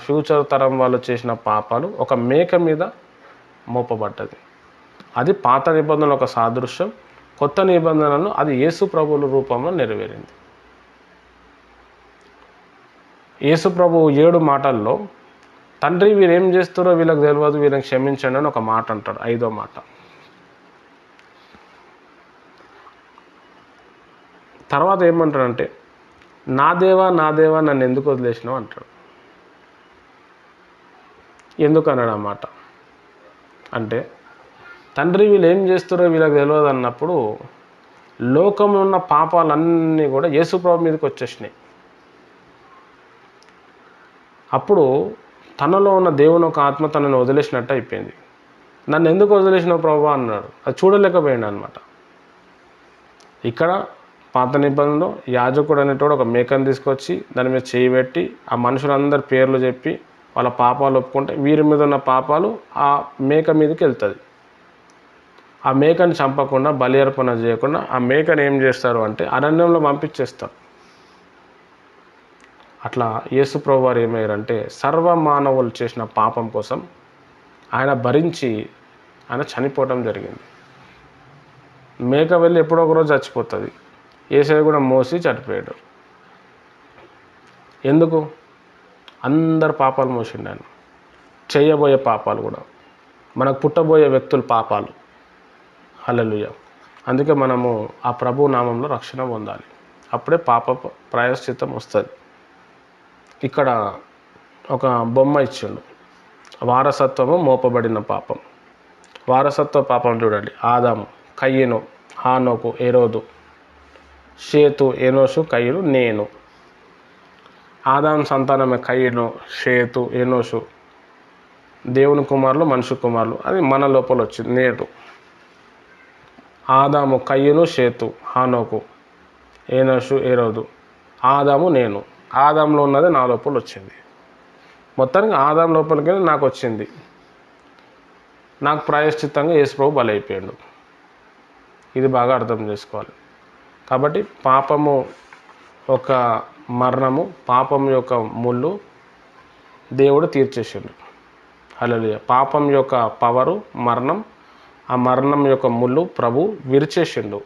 ఫ్యూచర్ తరం వాళ్ళు చేసిన పాపాలు ఒక మేక మీద మోపబడ్డది. అది పాత నిబంధనలు ఒక సాదృశ్యం. కొత్త నిబంధనలు అది యేసు ప్రభువుల రూపంలో నెరవేరింది. యేసు ప్రభు 7 మాటల్లో తండ్రి వీరేం చేస్తారో వీళ్ళకి తెలియదు, వీళ్ళని క్షమించండి అని ఒక మాట అంటాడు. 5వ మాట. తర్వాత ఏమంటాడంటే, నా దేవా నన్ను ఎందుకు వదిలేసినావు అంటాడు. ఎందుకు అన్నాడు ఆ మాట అంటే, తండ్రి వీళ్ళు ఏం చేస్తారో వీళ్ళకి తెలియదు అన్నప్పుడు లోకంలో ఉన్న పాపాలన్నీ కూడా యేసు ప్రభు మీదకి వచ్చేసినాయి. అప్పుడు తనలో ఉన్న దేవుని ఒక ఆత్మ తనని వదిలేసినట్టు అయిపోయింది. నన్ను ఎందుకు వదిలేసినావు ప్రభు అన్నాడు. అది చూడలేకపోయాడు అనమాట. ఇక్కడ పాత నిబంధనలో యాజకుడు అనేటోడు ఒక మేకను తీసుకొచ్చి దాని మీద చేయి పెట్టి ఆ మనుషులందరి పేర్లు చెప్పి వాళ్ళ పాపాలు ఒప్పుకుంటే వీరి మీద ఉన్న పాపాలు ఆ మేక మీదకి వెళ్తుంది. ఆ మేకను చంపకుండా, బలి అర్పణ చేయకుండా ఆ మేకను ఏం చేస్తారు అంటే అరణ్యంలో పంపించేస్తారు. అట్లా యేసు ప్రభు వారు ఏమయ్యారంటే సర్వమానవులు చేసిన పాపం కోసం ఆయన భరించి ఆయన చనిపోవడం జరిగింది. మేక వెళ్ళి ఎప్పుడో ఒకరోజు చచ్చిపోతుంది. యేసయ్య కూడా మోసి చనిపోయాడు. ఎందుకు? అందరు పాపాలు మోసిండు ఆయన. చేయబోయే పాపాలు కూడా, మనకు పుట్టబోయే వ్యక్తుల పాపాలు. హల్లెలూయా. అందుకే మనము ఆ ప్రభు నామంలో రక్షణ పొందాలి. అప్పుడే పాప ప్రాయశ్చిత్తం వస్తుంది. ఇక్కడ ఒక బొమ్మ ఇచ్చిండు, వారసత్వము మోపబడిన పాపం. వారసత్వ పాపం చూడండి. ఆదాము, కయ్యను, హానోకు, ఎరోదు, షేతు, ఎనోషు, కయ్యను, నేను. ఆదాము సంతానమే కయ్యను, షేతు, ఎనోషు, దేవుని కుమారులు, మనిషి కుమారులు. అది మన లోపల వచ్చింది. నేడు ఆదాము, కయ్యను, షేతు, హానోకు, ఎనోషు, ఎరోదు. ఆదాము నేను. ఆదాంలో ఉన్నది నా లోపల వచ్చింది. మొత్తానికి ఆదాం లోపలికి నాకు వచ్చింది. నాకు ప్రాయశ్చిత్తంగా యేసుప్రభు బలైపోయాడు. ఇది బాగా అర్థం చేసుకోవాలి. కాబట్టి పాపము ఒక మరణము, పాపం యొక్క ముళ్ళు దేవుడు తీర్చేసిండు. హల్లెలూయా. పాపం యొక్క పవరు మరణం, ఆ మరణం యొక్క ముళ్ళు ప్రభు విరిచేసిండు.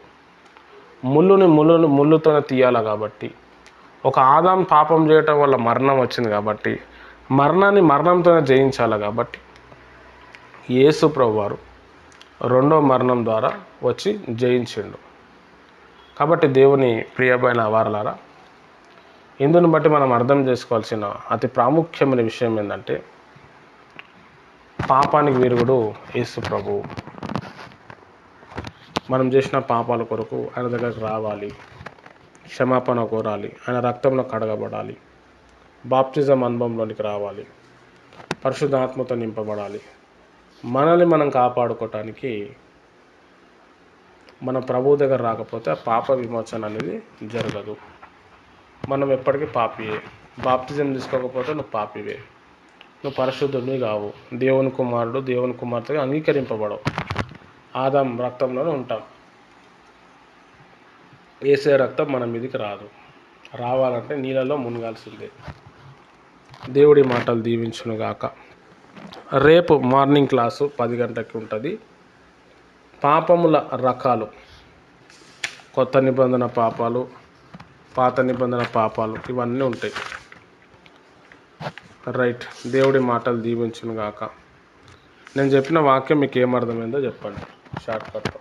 ముళ్ళుతోనే తీయాలి. కాబట్టి ఒక ఆదాం పాపం చేయటం వల్ల మరణం వచ్చింది. కాబట్టి మరణాన్ని మరణంతోనే జయించాలి. కాబట్టి యేసు ప్రభు వారు రెండో మరణం ద్వారా వచ్చి జయించిండు. కాబట్టి దేవుని ప్రియమైన వారలారా, ఇందుని బట్టి మనం అర్థం చేసుకోవాల్సిన అతి ప్రాముఖ్యమైన విషయం ఏంటంటే, పాపానికి విరుగుడు యేసు ప్రభువు. మనం చేసిన పాపాల కొరకు ఆయన దగ్గరకు రావాలి, క్షమాపణ కోరాలి, ఆయన రక్తంలో కడగబడాలి, బాప్టిజం అనుభవంలోనికి రావాలి, పరిశుద్ధాత్మతో నింపబడాలి. మనల్ని మనం కాపాడుకోవటానికి మన ప్రభువు దగ్గర రాకపోతే ఆ పాప విమోచన అనేది జరగదు. మనం ఎప్పటికీ పాపియే. బాప్టిజం తీసుకోకపోతే నువ్వు పాపివే, నువ్వు పరిశుద్ధుడివి కావు, దేవుని కుమారుడు, దేవుని కుమార్తెగా అంగీకరింపబడవు. ఆదాం రక్తంలోనే ఉంటాం. యేసే రక్తం మన మీదకి రాదు. రావాలంటే నీళ్ళలో మునగాల్సిందే. దేవుడి మాటలు దీవించునుగాక. రేపు మార్నింగ్ క్లాసు 10 గంటలకి ఉంటుంది. పాపముల రకాలు, కొత్త నిబంధన పాపాలు, పాత నిబంధన పాపాలు, ఇవన్నీ ఉంటాయి. రైట్. దేవుడి మాటలు దీవించునుగాక. నేను చెప్పిన వాక్యం మీకు ఏమర్థమైందో చెప్పండి షార్ట్కట్లో.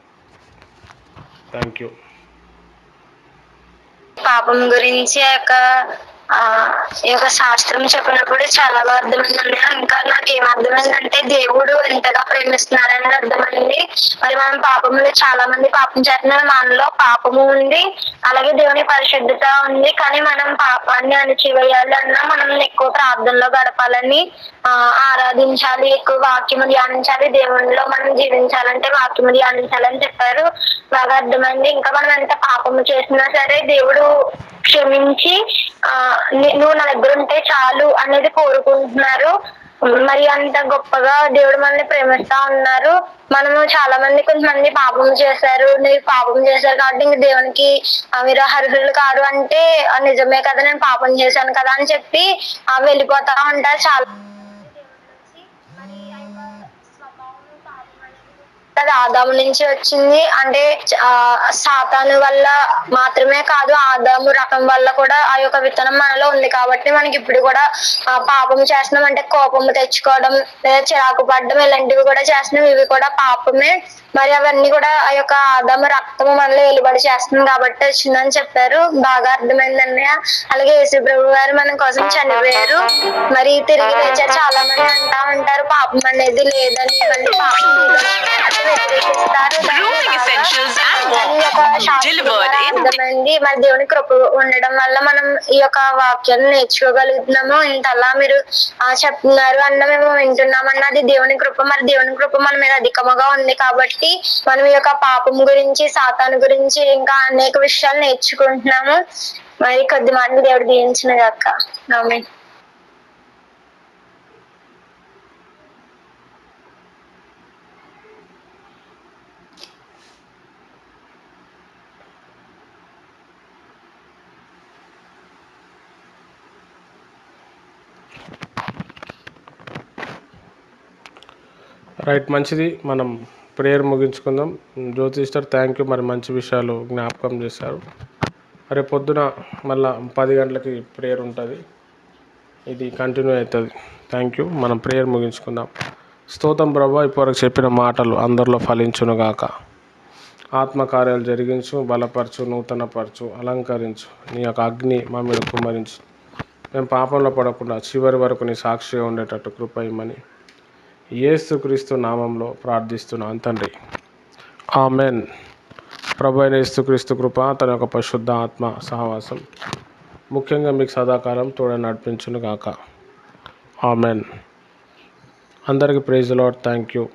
Thank you. పాపం గురించి ఈ యొక్క శాస్త్రం చెప్పినప్పుడు చాలా బాగా అర్థమైందండి. ఇంకా నాకు ఏం అర్థమైందంటే దేవుడు ఎంతగా ప్రేమిస్తున్నారని అర్థమైంది. మరి మనం పాపంలో చాలా మంది పాపం చేస్తున్నారు. మనలో పాపము ఉంది, అలాగే దేవుని పరిశుద్ధత ఉంది. కానీ మనం పాపాన్ని అణిచివేయాలి అన్నా మనం ఎక్కువ ప్రార్థనలో గడపాలని, ఆరాధించాలి, ఎక్కువ వాక్యము ధ్యానించాలి, దేవునిలో మనం జీవించాలంటే వాక్యము ధ్యానించాలని చెప్పారు. బాగా అర్థమైంది. ఇంకా మనం ఎంత పాపము చేసినా సరే దేవుడు క్షమించి నువ్వు నా దగ్గర ఉంటే చాలు అనేది కోరుకుంటున్నారు. మరి అంత గొప్పగా దేవుడు మనల్ని ప్రేమిస్తా ఉన్నారు. మనము చాలా మంది, కొంతమంది పాపం చేశారు, నేను పాపం చేశారు కాబట్టి ఇంక దేవునికి మీరు అర్హులు కాదు అంటే నిజమే కదా, నేను పాపం చేశాను కదా అని చెప్పి వెళ్ళిపోతా ఉంటారు. చాలా అది ఆదాము నుంచి వచ్చింది. అంటే సాతాను వల్ల మాత్రమే కాదు, ఆదాము రకం వల్ల కూడా ఆ యొక్క విత్తనం మనలో ఉంది. కాబట్టి మనకి ఇప్పుడు కూడా పాపం చేస్తున్నాం అంటే కోపము తెచ్చుకోవడం లేదా చిరాకు పడడం ఇలాంటివి కూడా చేస్తున్నాం. ఇవి కూడా పాపమే. మరి అవన్నీ కూడా ఆ యొక్క ఆదాము రక్తము మనలో వెలుబడి చేస్తుంది కాబట్టి వచ్చిందని చెప్పారు. బాగా అర్థమైందండి. అలాగే యేసు ప్రభు గారు మన కోసం చనిపోయారు, మరి తిరిగి లేచారు. చాలా మంది అంటా ఉంటారు పాపం అనేది లేదని, మళ్ళీ పాపం అర్థమైంది. మరి దేవుని కృప ఉండడం వల్ల మనం ఈ యొక్క వాక్యాన్ని నేర్చుకోగలుగుతున్నాము. ఇంతలా మీరు చెప్తున్నారు అన్న మేము వింటున్నామన్న అది దేవుని కృప. మరి దేవుని కృప మన మీద అధికముగా ఉంది కాబట్టి మనం ఈ యొక్క పాపం గురించి, సాతాను గురించి ఇంకా అనేక విషయాలు నేర్చుకుంటున్నాము. మరి కొద్ది మంది దేవుడు దీవించిన గాక. ఆమేన్. రైట్, మంచిది. మనం ప్రేయర్ ముగించుకుందాం. Jyothi sister thank you. మరి మంచి విషయాలు జ్ఞాపకం చేశారు. రేపు పొద్దున మళ్ళీ 10 గంటలకి ప్రేయర్ ఉంటుంది. ఇది కంటిన్యూ అవుతుంది. Thank you. మనం ప్రేయర్ ముగించుకుందాం. స్తోత్రం ప్రభా, ఇప్పటివరకు చెప్పిన మాటలు అందరిలో ఫలించునుగాక. ఆత్మకార్యాలు జరిగించు, బలపరచు, నూతనపరచు, అలంకరించు. నీ యొక్క అగ్ని మా మీద కుమ్మరించు. మేము పాపంలో పడకుండా చివరి వరకు నీ సాక్షిగా ఉండేటట్టు కృప ఇమ్మని యేసుక్రీస్తు నామంలో ప్రార్థిస్తున్నాను తండ్రి. ఆమెన్. ప్రభు అయిన యేసుక్రీస్తు కృప, తన యొక్క పరిశుద్ధ ఆత్మ సహవాసం ముఖ్యంగా మీకు సదాకాలం తోడ నడిపించును గాక. ఆమెన్. అందరికీ praise the lord. Thank you.